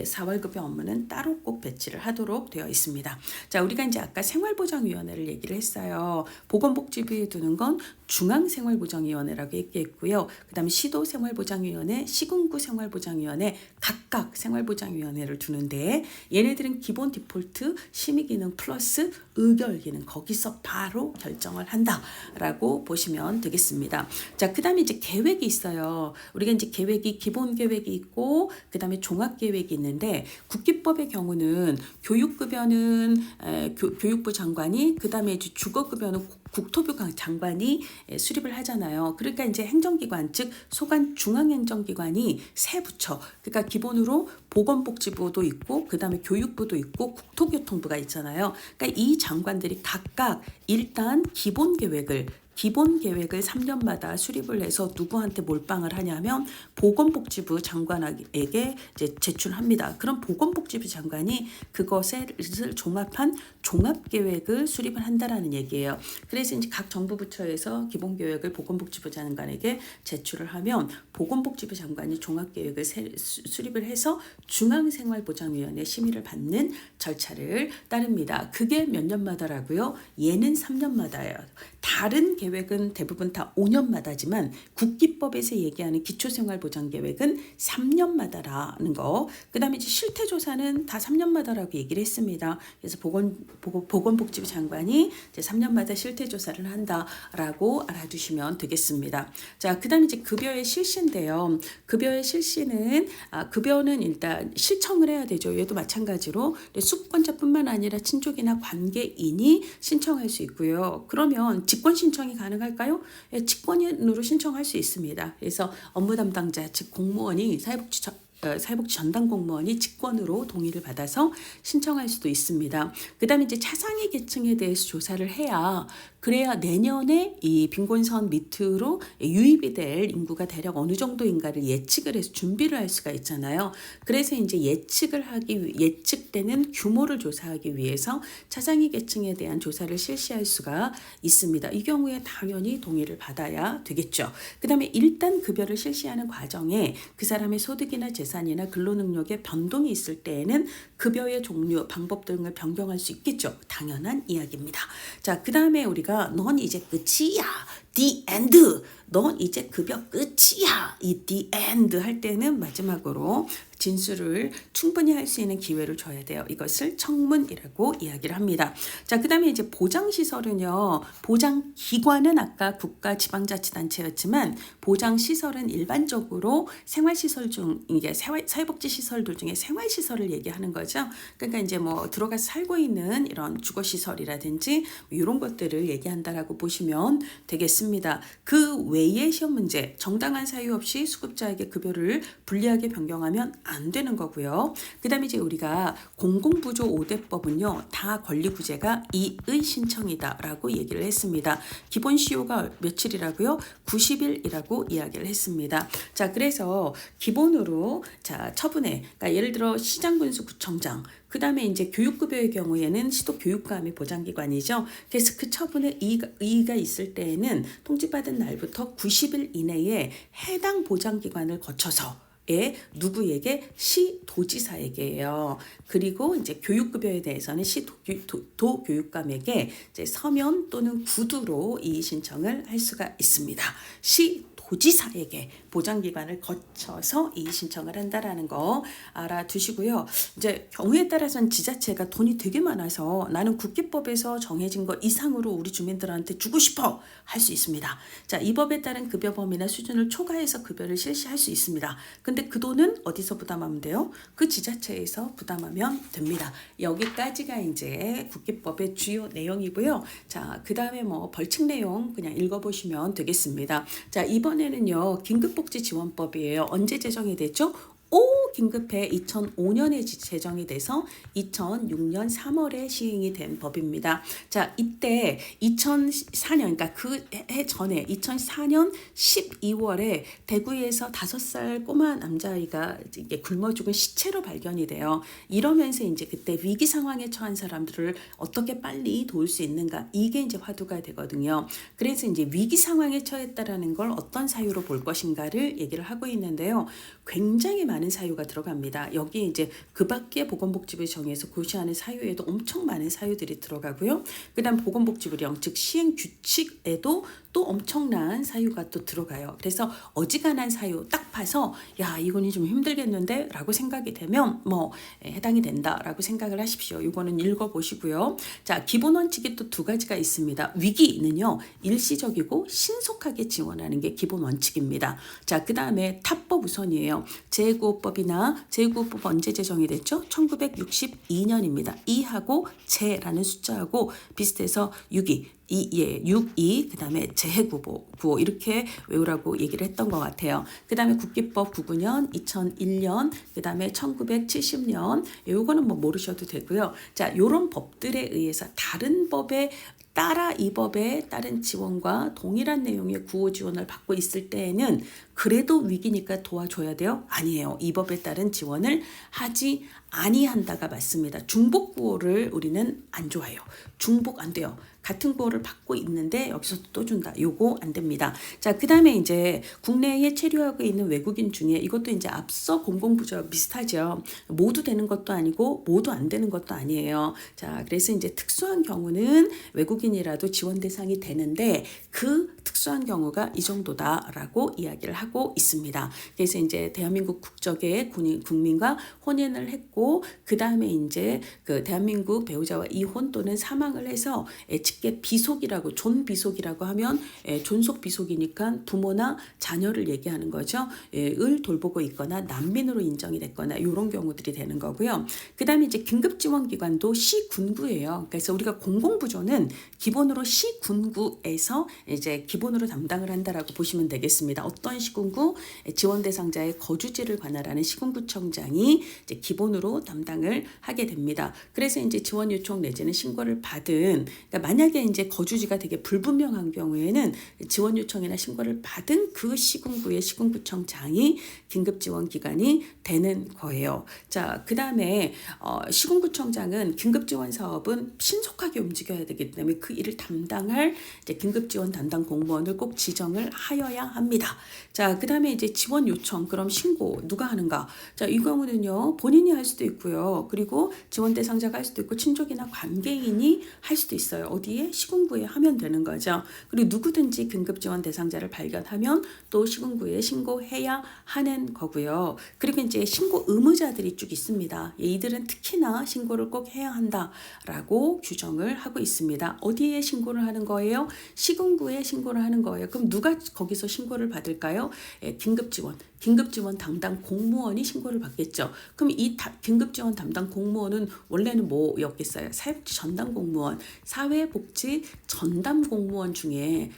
사활급여 업무는 따로 꼭 배치를 하도록 되어 있습니다. 자, 우리가 이제 아까 생활보장위원회를 얘기를 했어요. 보건복지부에 두는 건 중앙생활보장위원회라고 얘기했고요. 그 다음에 시도생활보장위원회, 시군구생활보장위원회 각각 생활보장위원회를 두는데 얘네들은 기본 디폴트, 심의기능 플러스 의결기능 거기서 바로 결정을 한다라고 보시면 되겠습니다. 자, 그 다음에 이제 계획이 있어요. 우리가 이제 계획이 기본 계획이 있고 그 다음에 종합 계획이 있는데 국기법의 경우는 교육급여는 교육부 장관이 그 다음에 이제 주거급여는 국토부 장관이 수립을 하잖아요. 그러니까 이제 행정기관 즉 소관 중앙행정기관이 세 부처 그러니까 기본으로 보건복지부도 있고 그 다음에 교육부도 있고 국토교통부가 있잖아요. 그러니까 이 장관들이 각각 일단 기본 계획을 3년마다 수립을 해서 누구한테 몰빵을 하냐면 보건복지부 장관에게 이제 제출합니다. 그럼 보건복지부 장관이 그것을 종합한 종합계획을 수립을 한다라는 얘기예요. 그래서 이제 각 정부 부처에서 기본계획을 보건복지부 장관에게 제출을 하면 보건복지부 장관이 종합계획을 수립을 해서 중앙생활보장위원회 심의를 받는 절차를 따릅니다. 그게 몇 년마다라고요? 얘는 3년마다예요. 다른 계획은 대부분 다 5년마다지만 국기법에서 얘기하는 기초생활보장계획은 3년마다라는 거. 그 다음에 이제 실태조사는 다 3년마다라고 얘기를 했습니다. 그래서 보건복지부 장관이 이제 3년마다 실태조사를 한다라고 알아두시면 되겠습니다. 자, 그 다음에 이제 급여의 실시인데요. 급여의 실시는 급여는 일단 신청을 해야 되죠. 얘도 마찬가지로 수권자뿐만 아니라 친족이나 관계인이 신청할 수 있고요. 그러면 직권 신청이 가능할까요? 직권으로 신청할 수 있습니다. 그래서 업무 담당자 즉 공무원이 사회복지 전담 공무원이 직권으로 동의를 받아서 신청할 수도 있습니다. 그 다음에 이제 차상위 계층에 대해서 조사를 해야 그래야 내년에 이 빈곤선 밑으로 유입이 될 인구가 대략 어느 정도인가를 예측을 해서 준비를 할 수가 있잖아요. 그래서 이제 예측되는 규모를 조사하기 위해서 차상위 계층에 대한 조사를 실시할 수가 있습니다. 이 경우에 당연히 동의를 받아야 되겠죠. 그 다음에 일단 급여를 실시하는 과정에 그 사람의 소득이나 재산이나 근로능력에 변동이 있을 때에는 급여의 종류, 방법 등을 변경할 수 있겠죠. 당연한 이야기입니다. 자, 그 다음에 우리가 넌 이제 끝이야. The end. 넌 이제 급여 끝이야. 이 the end 할 때는 마지막으로 진술을 충분히 할 수 있는 기회를 줘야 돼요. 이것을 청문이라고 이야기를 합니다. 자, 그 다음에 이제 보장시설은요. 보장기관은 아까 국가 지방자치단체였지만 보장시설은 일반적으로 생활시설 중, 이게 사회복지시설들 중에 생활시설을 얘기하는 거죠. 그러니까 이제 뭐 들어가서 살고 있는 이런 주거시설이라든지 이런 것들을 얘기한다라고 보시면 되겠습니다. 그 외의 시험 문제, 정당한 사유 없이 수급자에게 급여를 불리하게 변경하면 안 되는 거고요. 그 다음에 이제 우리가 공공부조 5대법은요. 다 권리구제가 이의 신청이다라고 얘기를 했습니다. 기본 시효가 며칠이라고요? 90일이라고 이야기를 했습니다. 자, 그래서 기본으로 자 처분에 그러니까 예를 들어 시장군수 구청장 그 다음에 이제 교육급여의 경우에는 시도교육감이 보장기관이죠. 그래서 그 처분에 이의가 있을 때에는 통지받은 날부터 90일 이내에 해당 보장기관을 거쳐서 누구에게 시도지사에게요. 그리고 이제 교육급여에 대해서는 시도교육감에게 이제 서면 또는 구두로 이의 신청을 할 수가 있습니다. 도지사에게 보장기관을 거쳐서 이의 신청을 한다라는 거 알아두시고요. 이제 경우에 따라서는 지자체가 돈이 되게 많아서 나는 국기법에서 정해진 것 이상으로 우리 주민들한테 주고 싶어 할 수 있습니다. 자, 이 법에 따른 급여 범위나 수준을 초과해서 급여를 실시할 수 있습니다. 근데 그 돈은 어디서 부담하면 돼요? 그 지자체에서 부담하면 됩니다. 여기까지가 이제 국기법의 주요 내용이고요. 자, 그 다음에 뭐 벌칙 내용 그냥 읽어보시면 되겠습니다. 자, 이번에는요 긴급복지지원법이에요. 언제 제정이 됐죠? 긴급해 2005년에 제정이 돼서 2006년 3월에 시행이 된 법입니다. 자, 이때 2004년 그러니까 그 해 전에 2004년 12월에 대구에서 5살 꼬마 남자아이가 이게 굶어 죽은 시체로 발견이 돼요. 이러면서 이제 그때 위기 상황에 처한 사람들을 어떻게 빨리 도울 수 있는가 이게 이제 화두가 되거든요. 그래서 이제 위기 상황에 처했다라는 걸 어떤 사유로 볼 것인가를 얘기를 하고 있는데요. 굉장히 많은 사유가 들어갑니다. 여기 이제 그 밖에 보건복지부에 정해서 고시하는 사유에도 엄청 많은 사유들이 들어가고요. 그 다음 보건복지부령 즉 시행규칙에도 또 엄청난 사유가 또 들어가요. 그래서 어지간한 사유 딱 봐서 야 이거는 좀 힘들겠는데 라고 생각이 되면 뭐 해당이 된다라고 생각을 하십시오. 이거는 읽어보시고요. 자, 기본 원칙이 또 2가지가 있습니다. 위기는요 일시적이고 신속하게 지원하는 게 기본 원칙입니다. 자, 그 다음에 타법 우선이에요. 제9호법이나 제9호법 언제 제정이 됐죠? 1962년입니다. 이하고 제라는 숫자하고 비슷해서 62, 그 다음에 재해구호 이렇게 외우라고 얘기를 했던 것 같아요. 그 다음에 국기법 99년, 2001년, 그 다음에 1970년 요거는 뭐 모르셔도 되고요. 자, 요런 법들에 의해서 다른 법에 따라 이 법에 따른 지원과 동일한 내용의 구호 지원을 받고 있을 때에는 그래도 위기니까 도와줘야 돼요? 아니에요. 이 법에 따른 지원을 하지 아니한다가 맞습니다. 중복 구호를 우리는 안 좋아해요. 중복 안 돼요. 같은 구호를 받고 있는데 여기서 또 준다. 요거 안 됩니다. 자, 그 다음에 이제 국내에 체류하고 있는 외국인 중에 이것도 이제 앞서 공공부조 비슷하죠. 모두 되는 것도 아니고 모두 안 되는 것도 아니에요. 자, 그래서 이제 특수한 경우는 외국인이라도 지원 대상이 되는데 그 특수한 경우가 이 정도다라고 이야기를 하고 있습니다. 그래서 이제 대한민국 국적의 국민과 혼인을 했고 그 다음에 이제 그 대한민국 배우자와 이혼 또는 사망을 해서 직계 비속이라고 존비속이라고 하면 존속 비속이니까 부모나 자녀를 얘기하는 거죠. 을 돌보고 있거나 난민으로 인정이 됐거나 이런 경우들이 되는 거고요. 그 다음에 이제 긴급지원기관도 시군구예요. 그래서 우리가 공공부조는 기본으로 시군구에서 이제 기본으로 담당을 한다라고 보시면 되겠습니다. 어떤 시군구? 지원 대상자의 거주지를 관할하는 시군구청장이 이제 기본으로 담당을 하게 됩니다. 그래서 이제 지원 요청 내지는 신고를 받은 그러니까 만약에 만약에 이제 거주지가 되게 불분명한 경우에는 지원 요청이나 신고를 받은 그 시군구의 시군구청장이 긴급지원 기관이 되는 거예요. 자, 그 다음에 시군구청장은 긴급지원 사업은 신속하게 움직여야 되기 때문에 그 일을 담당할 이제 긴급지원 담당 공무원을 꼭 지정을 하여야 합니다. 자, 그 다음에 이제 지원 요청, 그럼 신고 누가 하는가? 자, 이 경우는요, 본인이 할 수도 있고요. 그리고 지원 대상자가 할 수도 있고, 친족이나 관계인이 할 수도 있어요. 어디에? 시군구에 하면 되는 거죠. 그리고 누구든지 긴급지원 대상자를 발견하면 또 시군구에 신고해야 하는 거고요. 그리고 이제 신고 의무자들이 쭉 있습니다. 이들은 특히나 신고를 꼭 해야 한다라고 규정을 하고 있습니다. 어디에 신고를 하는 거예요? 시군구에 신고를 하는 거예요. 그럼 누가 거기서 신고를 받을까요? 긴급지원 담당 공무원이 신고를 받겠죠. 그럼 이 긴급지원 담당 공무원은 원래는 뭐였겠어요? 사회복지 전담 공무원, 사회복지 전담 공무원 중에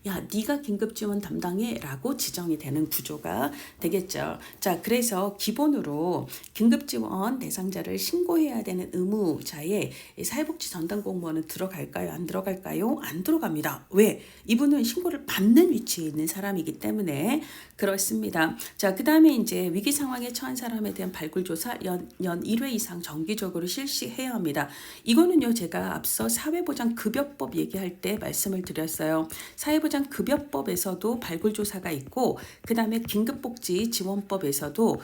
야, 네가 긴급지원 담당해라고 지정이 되는 구조가 되겠죠. 자, 그래서 기본으로 긴급지원 대상자를 신고해야 되는 의무자에 사회복지 전담 공무원은 들어갈까요? 안 들어갈까요? 안 들어갑니다. 왜? 이분은 신고를 받는 위치에 있는 사람이기 때문에 그렇습니다. 자, 그 다음에 이제 위기 상황에 처한 사람에 대한 발굴조사 연 1회 이상 정기적으로 실시해야 합니다. 이거는요, 제가 앞서 사회보장급여법 얘기할 때 말씀을 드렸어요. 사회보장급여법에서도 발굴조사가 있고, 그 다음에 긴급복지지원법에서도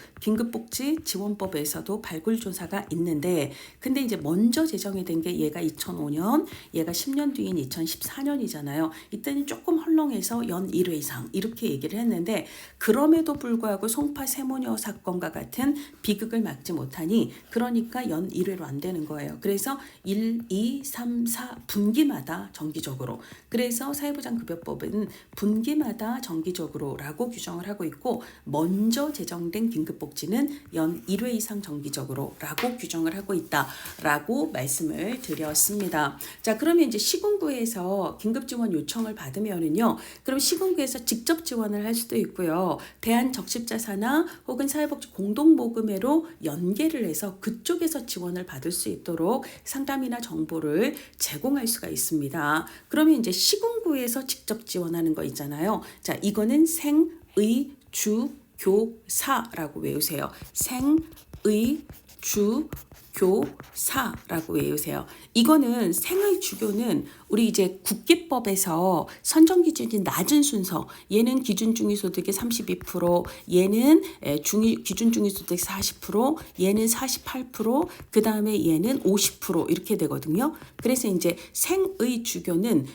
발굴조사가 있는데, 근데 이제 먼저 제정이 된 게 얘가 2005년, 얘가 10년 뒤인 2014년이잖아요. 이때는 조금 헐렁해서 연 1회 이상 이렇게 얘기를 했는데, 그럼에도 불구하고 송파 세모녀 사건과 같은 비극을 막지 못하니, 그러니까 연 1회로 안 되는 거예요. 그래서 1, 2, 3, 4 분기마다 정기적으로, 그래서 사회보장급여법은 분기마다 정기적으로라고 규정을 하고 있고, 먼저 제정된 긴급복지는 연 1회 이상 정기적으로라고 규정을 하고 있다라고 말씀을 드렸습니다. 자, 그러면 이제 시군구에서 긴급지원 요청을 받으면은요, 그럼 시군구에서 직접 지원을 할 수도 있고요. 대한적십자사나 혹은 사회복지 공동모금회로 연계를 해서 그쪽에서 지원을 받을 수 있도록 상담이나 정보를 제공할 수가 있습니다. 그러면 이제 시군구에서 직접 지원하는 거 있잖아요. 자, 이거는 생의주교사라고 외우세요. 생의주교사라고 외우세요. 이거는 생의주교는 우리 이제 국기법에서 선정 기준이 낮은 순서, 얘는 기준 중위소득의 32%, 얘는 기준 중위소득 40%, 얘는 48%, 그 다음에 얘는 50% 이렇게 되거든요. 그래서 이제 생의주교는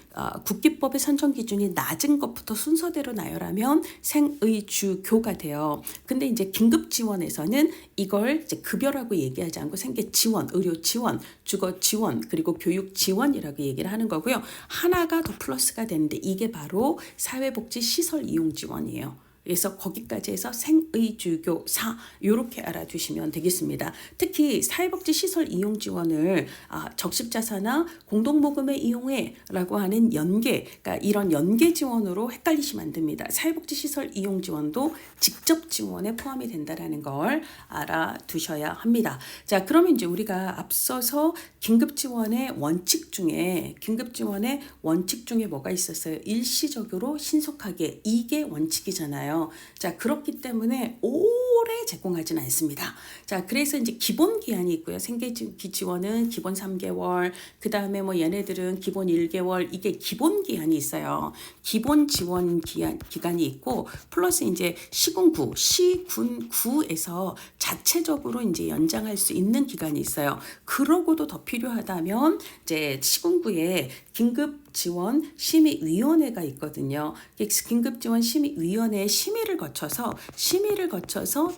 국기법의 선정 기준이 낮은 것부터 순서대로 나열하면 생의주교가 돼요. 근데 이제 긴급 지원에서는 이걸 이제 급여라고 얘기하지 않고 생계 지원, 의료 지원, 주거 지원, 그리고 교육 지원이라고 얘기를 하는 거고요. 하나가 더 플러스가 되는데 이게 바로 사회복지 시설 이용 지원이에요. 그래서 거기까지 해서 생의주교사 이렇게 알아두시면 되겠습니다. 특히 사회복지 시설 이용 지원을 적십자사나 공동모금회 이용회라고 하는 연계, 그러니까 이런 연계 지원으로 헷갈리시면 안 됩니다. 사회복지 시설 이용 지원도 직접 지원에 포함이 된다라는 걸 알아두셔야 합니다. 자, 그러면 이제 우리가 앞서서 긴급 지원의 원칙 중에 뭐가 있었어요? 일시적으로 신속하게, 이게 원칙이잖아요. 자, 그렇기 때문에 오래 제공하지는 않습니다. 자, 그래서 이제 기본 기한이 있고요. 생계기 지원은 기본 3개월, 그 다음에 뭐 얘네들은 기본 1개월, 이게 기본 기한이 있어요. 기본 지원 기간이 있고, 플러스 이제 시군구에서 자체적으로 이제 연장할 수 있는 기간이 있어요. 그러고도 더 필요하다면 이제 시군구에 긴급지원 심의위원회가 있거든요. 긴급지원 심의위원회의 심의를 거쳐서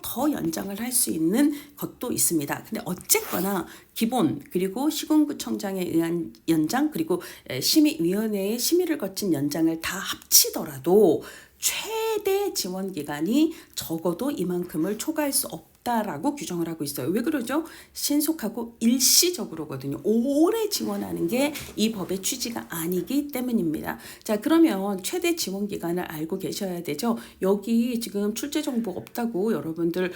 더 연장을 할 수 있는 것도 있습니다. 근데 어쨌거나 기본, 그리고 시군구청장에 의한 연장, 그리고 심의위원회의 심의를 거친 연장을 다 합치더라도 최대 지원 기간이 적어도 이만큼을 초과할 수 없다라고 규정을 하고 있어요. 왜 그러죠? 신속하고 일시적으로거든요. 오래 지원하는 게 이 법의 취지가 아니기 때문입니다. 자, 그러면 최대 지원 기간을 알고 계셔야 되죠. 여기 지금 출제 정보 없다고 여러분들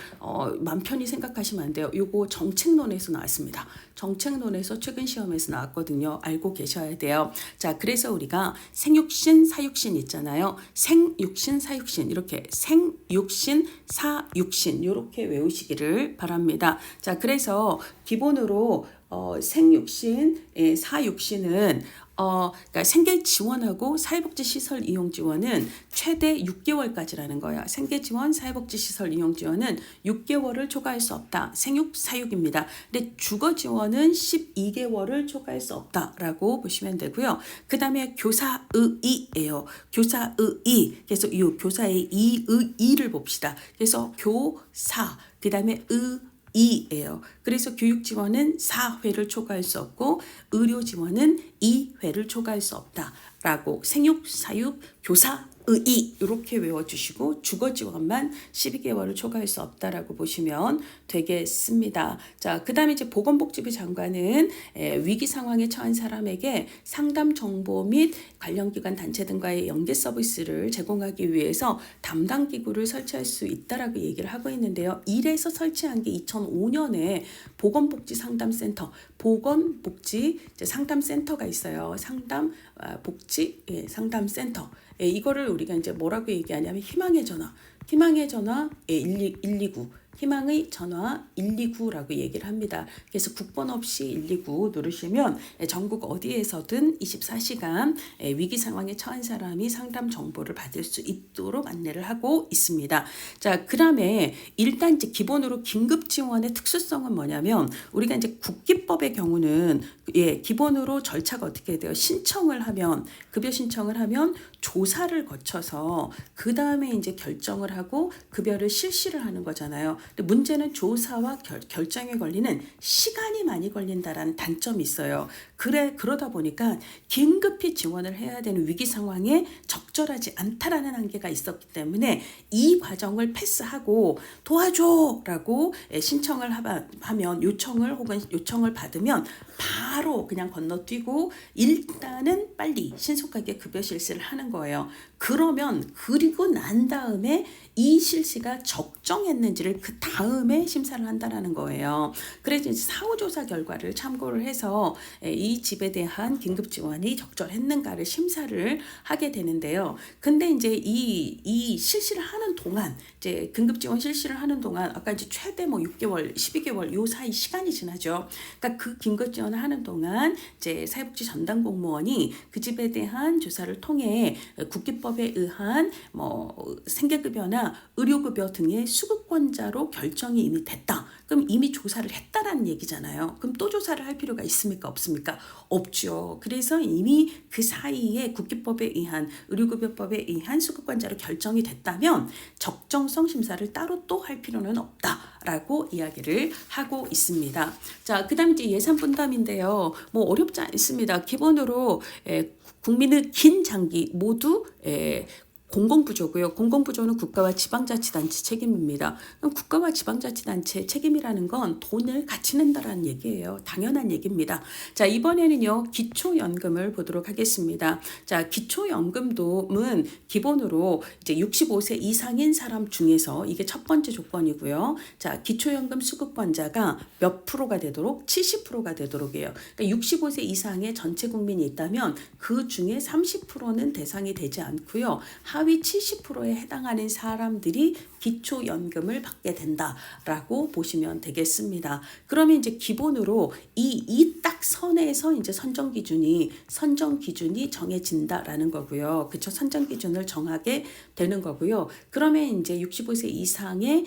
맘 편히 생각하시면 안 돼요. 요거 정책론에서 나왔습니다. 정책론에서 최근 시험에서 나왔거든요. 알고 계셔야 돼요. 자, 그래서 우리가 생육신, 사육신 있잖아요. 생육신, 사육신 이렇게 생육신, 사육신 이렇게 외우시기를 바랍니다. 자, 그래서 기본으로 생육신, 사육신은 그러니까 생계 지원하고 사회복지 시설 이용 지원은 최대 6개월까지라는 거야. 생계 지원, 사회복지 시설 이용 지원은 6개월을 초과할 수 없다. 생육, 사육입니다. 근데 주거 지원은 12개월을 초과할 수 없다라고 보시면 되고요. 그 다음에 교사의의예요. 교사의의. 그래서 이 교사의 이의를 봅시다. 그래서 교사, 그 다음에 이에요. 그래서 교육 지원은 4회를 초과할 수 없고 의료 지원은 2회를 초과할 수 없다라고 생육, 사육, 교사, 의의 이렇게 외워주시고 주거 지원만 12개월을 초과할 수 없다라고 보시면 되겠습니다. 자, 그 다음에 이제 보건복지부 장관은 위기 상황에 처한 사람에게 상담 정보 및 관련 기관 단체 등과의 연계 서비스를 제공하기 위해서 담당 기구를 설치할 수 있다라고 얘기를 하고 있는데요. 이래서 설치한 게 2005년에 보건복지 상담센터, 보건복지 상담센터가 있어요. 상담복지 상담센터. 이거를 우리가 이제 뭐라고 얘기하냐면 희망의 전화 129 희망의 전화 129라고 얘기를 합니다. 그래서 국번 없이 129 누르시면 전국 어디에서든 24시간 위기 상황에 처한 사람이 상담 정보를 받을 수 있도록 안내를 하고 있습니다. 자, 그다음에 일단 이제 기본으로 긴급 지원의 특수성은 뭐냐면 우리가 이제 국기법의 경우는 기본으로 절차가 어떻게 돼요? 신청을 하면 급여 신청을 하면 조사를 거쳐서 그 다음에 이제 결정을 하고 급여를 실시를 하는 거잖아요. 근데 문제는 조사와 결정에 걸리는 시간이 많이 걸린다라는 단점이 있어요. 그러다 보니까 긴급히 지원을 해야 되는 위기 상황에 적절하지 않다라는 한계가 있었기 때문에 이 과정을 패스하고 도와줘라고 신청을 하면 요청을 받으면 바로 그냥 건너뛰고 일단은 빨리 신속하게 급여 실시를 하는 거예요. 그리고 난 다음에 이 실시가 적정했는지를 그 다음에 심사를 한다라는 거예요. 그래서 이제 사후조사 결과를 참고를 해서 이 집에 대한 긴급 지원이 적절했는가를 심사를 하게 되는데요. 근데 이제 이 실시를 하는 동안 이제 긴급 지원 실시를 하는 동안 아까 이제 최대 6개월, 12개월 요 사이 시간이 지나죠. 그러니까 그 긴급 지원을 하는 동안 이제 사회복지 전담 공무원이 그 집에 대한 조사를 통해 국기법에 의한 생계급여나 의료급여 등의 수급권자로 결정이 이미 됐다. 그럼 이미 조사를 했다라는 얘기잖아요. 그럼 또 조사를 할 필요가 있습니까? 없습니까? 없죠. 그래서 이미 그 사이에 국기법에 의한 의료급여법에 의한 수급권자로 결정이 됐다면 적정성 심사를 따로 또 할 필요는 없다라고 이야기를 하고 있습니다. 자, 그다음 이제 예산 분담인데요. 어렵지 않습니다. 기본으로 국민의 긴 장기 모두 공공부조고요. 공공부조는 국가와 지방자치단체 책임입니다. 그럼 국가와 지방자치단체 책임이라는 건 돈을 같이 낸다라는 얘기예요. 당연한 얘기입니다. 자, 이번에는요. 기초연금을 보도록 하겠습니다. 자, 기초연금은 기본으로 이제 65세 이상인 사람 중에서 이게 첫 번째 조건이고요. 자, 기초연금 수급권자가 몇 프로가 되도록 70%가 되도록 해요. 그러니까 65세 이상의 전체 국민이 있다면 그 중에 30%는 대상이 되지 않고요. 하위 70%에 해당하는 사람들이 기초연금을 받게 된다라고 보시면 되겠습니다. 그러면 이제 기본으로 이 딱 선에서 이제 선정 기준이 정해진다라는 거고요. 그쵸? 선정 기준을 정하게 되는 거고요. 그러면 이제 65세 이상의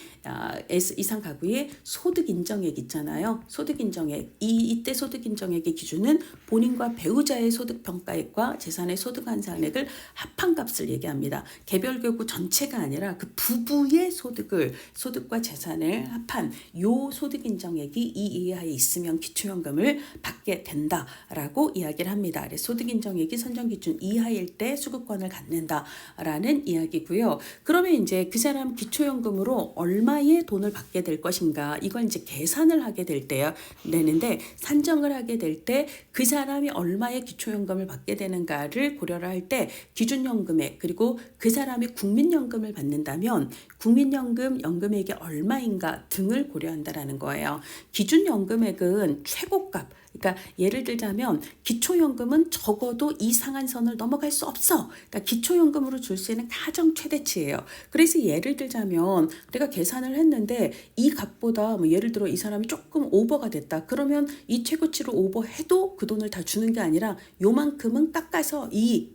이상 가구의 소득 인정액 있잖아요. 소득 인정액. 이때 소득 인정액의 기준은 본인과 배우자의 소득 평가액과 재산의 소득 환산액을 합한 값을 얘기합니다. 있습니다. 개별 가구 전체가 아니라 그 부부의 소득과 재산을 합한 요 소득 인정액이 이 이하에 있으면 기초연금을 받게 된다라고 이야기를 합니다. 그래서 소득 인정액이 선정 기준 이하일 때 수급권을 갖는다라는 이야기고요. 그러면 이제 그 사람 기초연금으로 얼마의 돈을 받게 될 것인가, 이걸 이제 계산을 하게 될 때요. 되는데 산정을 하게 될 때 그 사람이 얼마의 기초연금을 받게 되는가를 고려를 할 때 기준연금액, 그리고 그 사람이 국민연금을 받는다면 국민연금 연금액이 얼마인가 등을 고려한다라는 거예요. 기준연금액은 최고값, 그러니까 예를 들자면 기초연금은 적어도 이 상한선을 넘어갈 수 없어. 그러니까 기초연금으로 줄 수 있는 가장 최대치예요. 그래서 예를 들자면 내가 계산을 했는데 이 값보다 뭐 예를 들어 이 사람이 조금 오버가 됐다. 그러면 이 최고치로 오버해도 그 돈을 다 주는 게 아니라 요만큼은 깎아서 이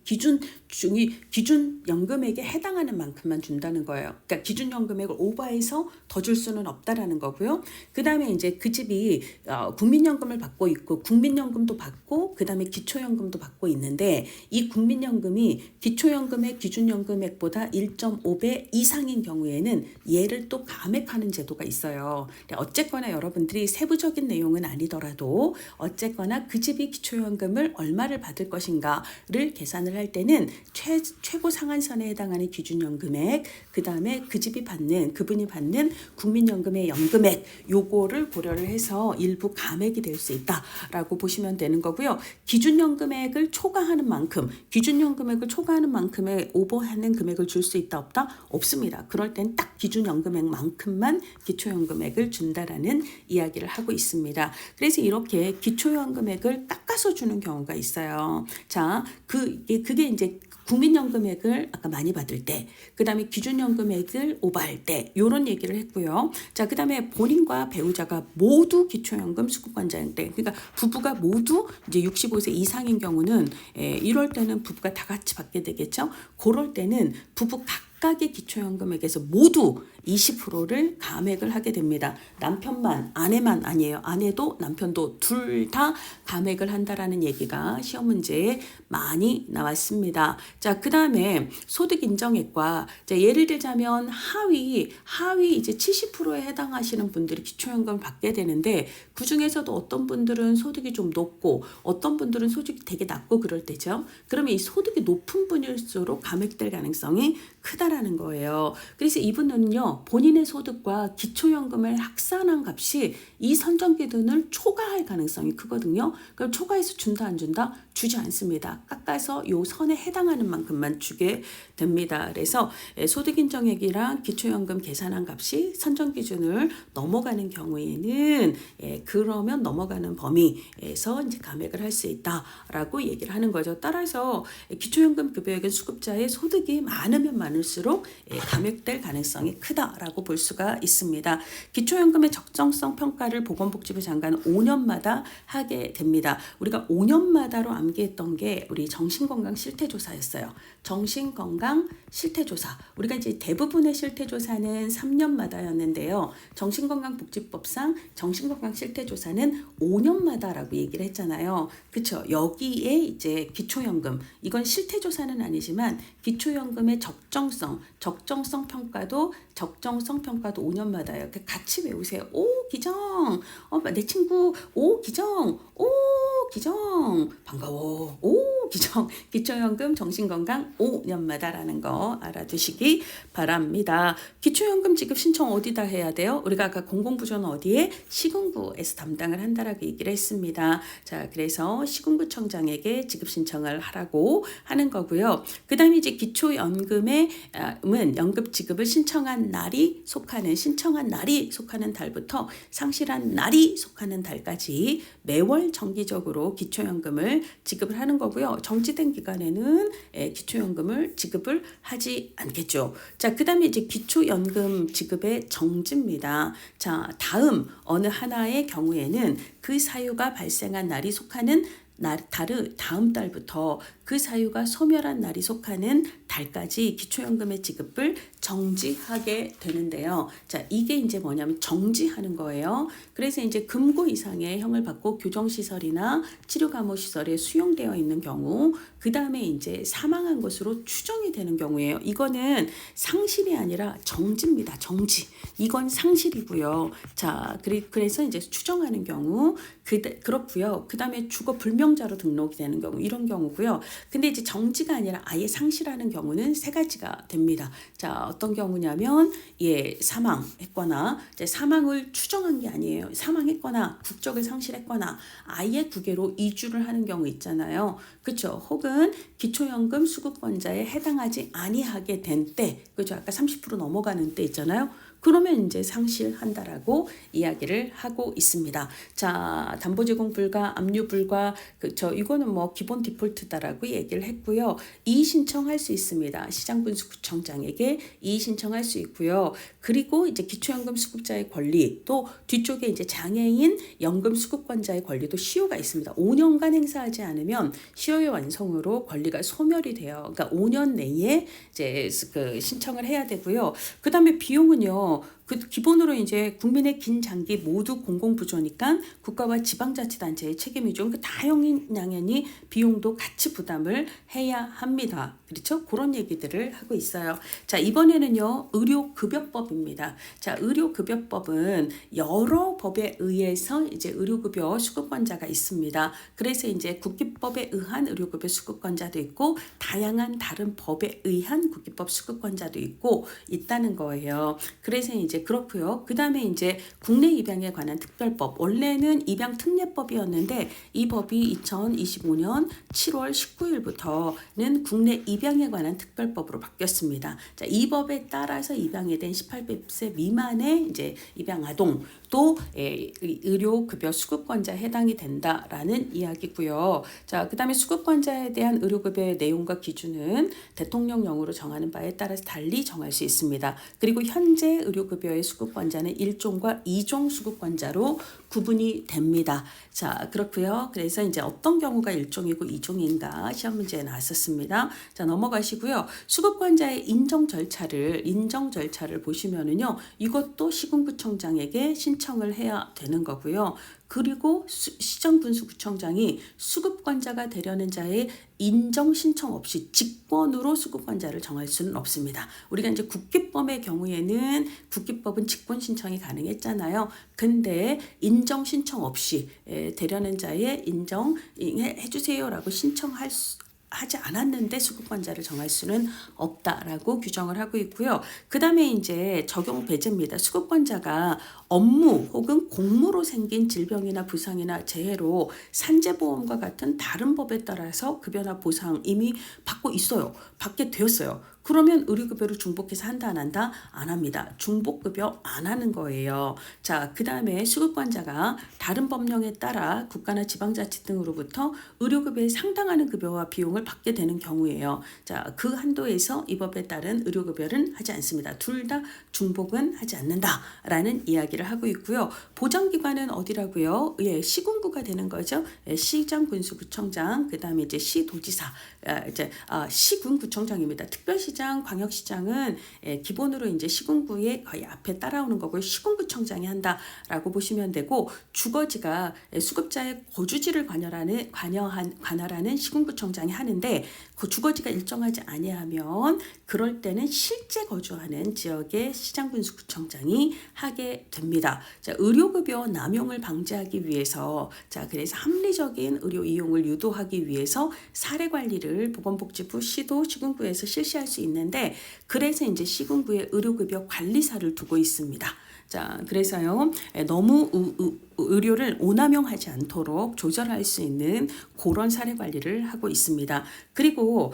기준연금액에 해당하는 만큼만 준다는 거예요. 그러니까 기준연금액을 오버해서 더 줄 수는 없다라는 거고요. 그 다음에 이제 그 집이 국민연금을 받고 있고 국민연금도 받고 그 다음에 기초연금도 받고 있는데 이 국민연금이 기초연금의 기준연금액보다 1.5배 이상인 경우에는 얘를 또 감액하는 제도가 있어요. 어쨌거나 여러분들이 세부적인 내용은 아니더라도 어쨌거나 그 집이 기초연금을 얼마를 받을 것인가를 계산을 할 때는 최고 상한선에 해당하는 기준연금액, 그 다음에 그분이 받는 국민연금의 연금액, 요거를 고려를 해서 일부 감액이 될 수 있다라고 보시면 되는 거고요. 기준연금액을 초과하는 만큼의 오버하는 금액을 줄 수 있다 없다? 없습니다. 그럴 땐 딱 기준연금액만큼만 기초연금액을 준다라는 이야기를 하고 있습니다. 그래서 이렇게 기초연금액을 깎아서 주는 경우가 있어요. 자, 그게 이제 국민연금액을 아까 많이 받을 때, 그 다음에 기준연금액을 오버할 때, 요런 얘기를 했고요. 자, 그 다음에 본인과 배우자가 모두 기초연금 수급권자일 때, 그러니까 부부가 모두 이제 65세 이상인 경우는 이럴 때는 부부가 다 같이 받게 되겠죠. 그럴 때는 부부 각각의 기초연금액에서 모두 20%를 감액을 하게 됩니다. 남편만, 아내만 아니에요. 아내도 남편도 둘 다 감액을 한다라는 얘기가 시험 문제에 많이 나왔습니다. 자, 그 다음에 소득 인정액과, 자, 예를 들자면 하위 이제 70%에 해당하시는 분들이 기초연금을 받게 되는데 그 중에서도 어떤 분들은 소득이 좀 높고 어떤 분들은 소득이 되게 낮고 그럴 때죠. 그러면 이 소득이 높은 분일수록 감액될 가능성이 크다라는 거예요. 그래서 이분은요, 본인의 소득과 기초연금을 합산한 값이 이 선정 기준을 초과할 가능성이 크거든요. 그럼 초과해서 준다 안 준다? 주지 않습니다. 깎아서 요 선에 해당하는 만큼만 주게 됩니다. 그래서 소득인정액이랑 기초연금 계산한 값이 선정 기준을 넘어가는 경우에는 그러면 넘어가는 범위에서 이제 감액을 할 수 있다라고 얘기를 하는 거죠. 따라서 기초연금 급여액은 수급자의 소득이 많으면 많을수록 감액될 가능성이 크다라고 볼 수가 있습니다. 기초연금의 적정성 평가를 보건복지부 장관은 5년마다 하게 됩니다. 우리가 5년마다로 암기했던 게 우리 정신건강 실태조사였어요. 정신건강 실태조사. 우리가 이제 대부분의 실태조사는 3년마다였는데요. 정신건강복지법상 정신건강 실태조사는 5년마다라고 얘기를 했잖아요. 그렇죠? 여기에 이제 기초연금, 이건 실태조사는 아니지만 기초연금의 적정성 평가도 5년마다요. 같이 외우세요. 오, 기정. 내 친구. 오, 기정. 오, 기정. 반가워. 오, 기정. 기초연금 정신건강 5년마다라는 거 알아두시기 바랍니다. 기초연금 지급 신청 어디다 해야 돼요? 우리가 아까 공공부조는 어디에? 시군구에서 담당을 한다라고 얘기를 했습니다. 자, 그래서 시군구청장에게 지급 신청을 하라고 하는 거고요. 그 다음에 이제 기초연금은 연금 지급을 신청한 날이 속하는 달부터 상실한 날이 속하는 달까지 매월 정기적으로 기초연금을 지급을 하는 거고요. 정지된 기간에는 기초연금을 지급을 하지 않겠죠. 자, 그 다음에 이제 기초연금 지급의 정지입니다. 자, 다음 어느 하나의 경우에는 그 사유가 발생한 날이 속하는 다음 달부터 그 사유가 소멸한 날이 속하는 달까지 기초연금의 지급을 정지하게 되는데요. 자, 이게 이제 뭐냐면 정지하는 거예요. 그래서 이제 금고 이상의 형을 받고 교정시설이나 치료감호시설에 수용되어 있는 경우, 그 다음에 이제 사망한 것으로 추정이 되는 경우예요. 이거는 상실이 아니라 정지입니다. 정지. 이건 상실이고요. 자, 그래서 이제 추정하는 경우, 그렇고요. 그 다음에 주거 불명자로 등록이 되는 경우, 이런 경우고요. 근데 이제 정지가 아니라 아예 상실하는 경우는 세 가지가 됩니다. 자, 어떤 경우냐면 사망했거나, 이제 사망을 추정한 게 아니에요. 사망했거나 국적을 상실했거나 아예 국외로 이주를 하는 경우 있잖아요. 그렇죠? 혹은 기초연금 수급권자에 해당하지 아니하게 된 때, 그렇죠? 아까 30% 넘어가는 때 있잖아요. 그러면 이제 상실한다라고 이야기를 하고 있습니다. 자, 담보 제공 불가, 압류 불가, 이거는 뭐 기본 디폴트다라고 얘기를 했고요. 이의 신청할 수 있습니다. 시장군수구청장에게 이의 신청할 수 있고요. 그리고 이제 기초연금 수급자의 권리, 또 뒤쪽에 이제 장애인 연금 수급권자의 권리도 시효가 있습니다. 5년간 행사하지 않으면 시효의 완성으로 권리가 소멸이 돼요. 그러니까 5년 내에 이제 신청을 해야 되고요. 그 다음에 비용은요. 기본으로 이제 국민의 긴 장기 모두 공공부조니까 국가와 지방자치단체의 책임이죠. 그 당연히 비용도 같이 부담을 해야 합니다. 그렇죠? 그런 얘기들을 하고 있어요. 자, 이번에는요, 의료급여법입니다. 자, 의료급여법은 여러 법에 의해서 이제 의료급여 수급권자가 있습니다. 그래서 이제 국기법에 의한 의료급여 수급권자도 있고, 다양한 다른 법에 의한 국기법 수급권자도 있다는 거예요. 그래서 이제 그렇고요. 그 다음에 이제 국내 입양에 관한 특별법. 원래는 입양특례법이었는데 이 법이 2025년 7월 19일부터는 국내 입양에 관한 특별법으로 바뀌었습니다. 자, 이 법에 따라서 입양이 된 18세 미만의 이제 입양 아동 또 의료급여 수급권자에 해당이 된다라는 이야기고요. 자, 그 다음에 수급권자에 대한 의료급여의 내용과 기준은 대통령령으로 정하는 바에 따라서 달리 정할 수 있습니다. 그리고 현재 의료급여의 수급권자는 1종과 2종 수급권자로 구분이 됩니다. 자, 그렇고요. 그래서 이제 어떤 경우가 1종이고 2종인가 시험 문제에 나왔었습니다. 자, 넘어가시고요. 수급권자의 인정 절차를 보시면은요. 이것도 시군구청장에게 신청을 해야 되는 거고요. 그리고 시정군수구청장이 수급권자가 되려는 자의 인정 신청 없이 직권으로 수급권자를 정할 수는 없습니다. 우리가 이제 국기법의 경우에는 국기법은 직권 신청이 가능했잖아요. 근데 인정 신청 없이 되려는 자의 인정해 주세요라고 하지 않았는데 수급권자를 정할 수는 없다라고 규정을 하고 있고요. 그 다음에 이제 적용 배제입니다. 수급권자가 업무 혹은 공무로 생긴 질병이나 부상이나 재해로 산재보험과 같은 다른 법에 따라서 급여나 보상 이미 받게 되었어요. 그러면 의료급여를 중복해서 한다 안 한다? 안 합니다. 중복급여 안 하는 거예요. 자, 그 다음에 수급권자가 다른 법령에 따라 국가나 지방자치 등으로부터 의료급여에 상당하는 급여와 비용을 받게 되는 경우예요. 자, 그 한도에서 이 법에 따른 의료급여는 하지 않습니다. 둘 다 중복은 하지 않는다라는 이야기를 하고 있고요. 보장기관은 어디라고요? 시군구가 되는 거죠. 시장군수구청장, 그 다음에 이제 시도지사, 시군구청장입니다. 특별시장, 광역시장은 기본으로 이제 시군구의 거의 앞에 따라오는 거고요. 시군구청장이 한다라고 보시면 되고, 주거지가 수급자의 거주지를 관할하는 시군구청장이 하는데, 그 주거지가 일정하지 아니하면 그럴 때는 실제 거주하는 지역의 시장군수구청장이 하게 됩니다. 자, 의료급여 남용을 방지하기 위해서, 자, 그래서 합리적인 의료 이용을 유도하기 위해서 사례관리를 보건복지부, 시도, 시군구에서 실시할 수 있는데, 그래서 이제 시군구에 의료급여 관리사를 두고 있습니다. 자, 그래서요, 너무 의료를 오남용하지 않도록 조절할 수 있는 그런 사례 관리를 하고 있습니다. 그리고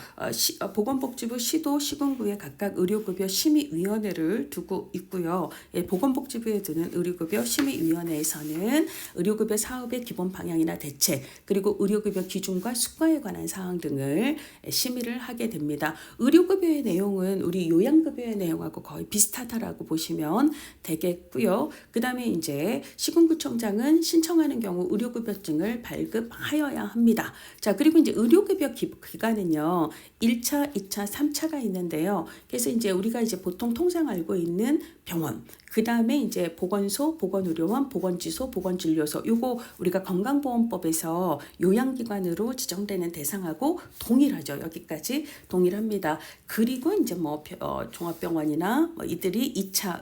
보건복지부, 시도, 시군구에 각각 의료급여 심의위원회를 두고 있고요. 보건복지부에 두는 의료급여 심의위원회에서는 의료급여 사업의 기본 방향이나 대책, 그리고 의료급여 기준과 수가에 관한 사항 등을 심의를 하게 됩니다. 의료급여의 내용은 우리 요양급여의 내용하고 거의 비슷하다라고 보시면 되게 되겠고요. 그다음에 이제 시군구청장은 신청하는 경우 의료급여증을 발급하여야 합니다. 자, 그리고 이제 의료급여 기간은요. 1차, 2차, 3차가 있는데요. 그래서 이제 우리가 이제 보통 통상 알고 있는 병원, 그 다음에 이제 보건소, 보건의료원, 보건지소, 보건진료소, 요거 우리가 건강보험법에서 요양기관으로 지정되는 대상하고 동일하죠. 여기까지 동일합니다. 그리고 이제 뭐 종합병원이나 뭐 이들이 2차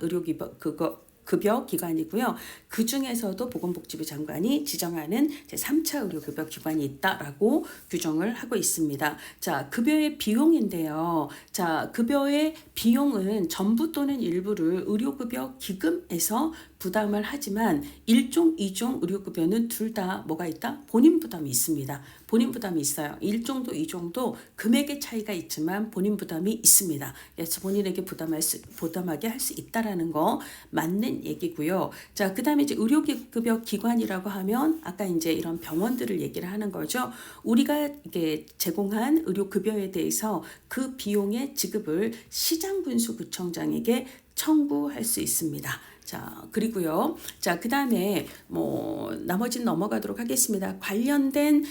급여 기관이고요. 그 중에서도 보건복지부 장관이 지정하는 3차 의료급여 기관이 있다라고 규정을 하고 있습니다. 자, 급여의 비용인데요. 자, 급여의 비용은 전부 또는 일부를 의료급여 기금에서 부담을 하지만 1종, 2종 의료급여는 둘 다 뭐가 있다? 본인 부담이 있습니다. 본인 부담이 있어요. 1종도 2종도 금액의 차이가 있지만 본인 부담이 있습니다. 그래서 본인에게 부담하게 할 수 있다라는 거 맞는 얘기고요. 자, 그다음에 이제 의료급여 기관이라고 하면 아까 이제 이런 병원들을 얘기를 하는 거죠. 우리가 이게 제공한 의료급여에 대해서 그 비용의 지급을 시장군수구청장에게 청구할 수 있습니다. 자, 그리고요. 자, 그 다음에 뭐 나머지는 넘어가도록 하겠습니다. 관련된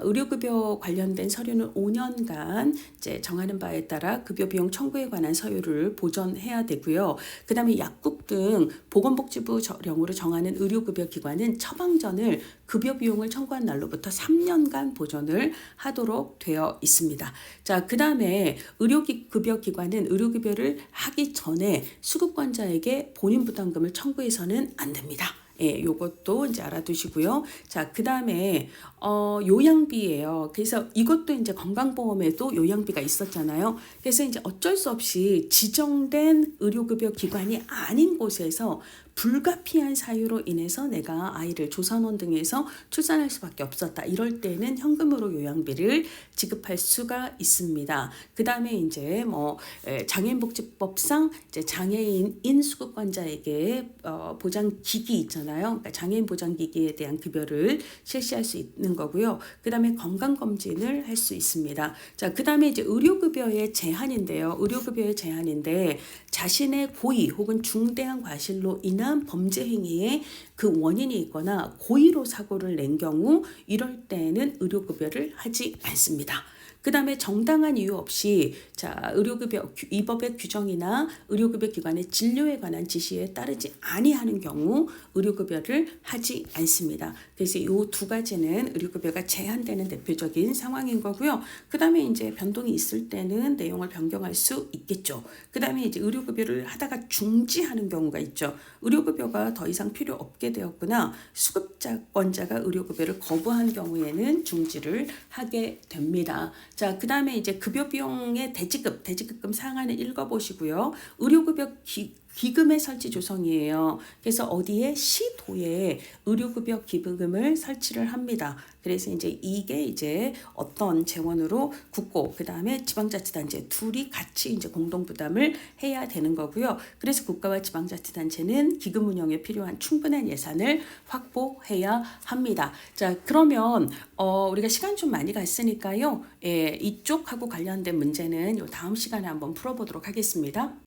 의료급여 관련된 서류는 5년간 이제 정하는 바에 따라 급여 비용 청구에 관한 서류를 보존해야 되고요. 그 다음에 약국 등 보건복지부 령으로 정하는 의료급여 기관은 처방전을 급여 비용을 청구한 날로부터 3년간 보존을 하도록 되어 있습니다. 자, 그 다음에 의료급여 기관은 의료급여를 하기 전에 수급권자에게 본인 부담금을 청구해서는 안 됩니다. 예, 요것도 이제 알아두시고요. 자, 그 다음에 요양비예요. 그래서 이것도 이제 건강보험에도 요양비가 있었잖아요. 그래서 이제 어쩔 수 없이 지정된 의료급여 기관이 아닌 곳에서 불가피한 사유로 인해서 내가 아이를 조산원 등에서 출산할 수밖에 없었다. 이럴 때는 현금으로 요양비를 지급할 수가 있습니다. 그 다음에 이제 뭐 장애인복지법상 이제 장애인 수급권자에게 보장기기 있잖아요. 그러니까 장애인 보장기기에 대한 급여를 실시할 수 있는 거고요. 그 다음에 건강검진을 할 수 있습니다. 자, 그 다음에 이제 의료급여의 제한인데요. 의료급여의 제한인데 자신의 고의 혹은 중대한 과실로 인한 범죄 행위의 그 원인이 있거나 고의로 사고를 낸 경우 이럴 때는 의료급여를 하지 않습니다. 그 다음에 정당한 이유 없이 자, 의료급여 이 법의 규정이나 의료급여 기관의 진료에 관한 지시에 따르지 아니하는 경우 의료급여를 하지 않습니다. 그래서 이 두 가지는 의료급여가 제한되는 대표적인 상황인 거고요. 그 다음에 이제 변동이 있을 때는 내용을 변경할 수 있겠죠. 그 다음에 이제 의료급여를 하다가 중지하는 경우가 있죠. 의료급여가 더 이상 필요 없게 되었거나 수급자권자가 의료급여를 거부한 경우에는 중지를 하게 됩니다. 자, 그 다음에 이제 급여 비용의 대지급금 사항안을 읽어보시고요. 의료급여 기금의 설치 조성이에요. 그래서 어디에 시도에 의료급여 기금을 설치를 합니다. 그래서 이제 이게 이제 어떤 재원으로 국고 그 다음에 지방자치단체 둘이 같이 이제 공동 부담을 해야 되는 거고요. 그래서 국가와 지방자치단체는 기금 운영에 필요한 충분한 예산을 확보해야 합니다. 자, 그러면 우리가 시간 좀 많이 갔으니까요. 예, 이쪽하고 관련된 문제는 요 다음 시간에 한번 풀어보도록 하겠습니다.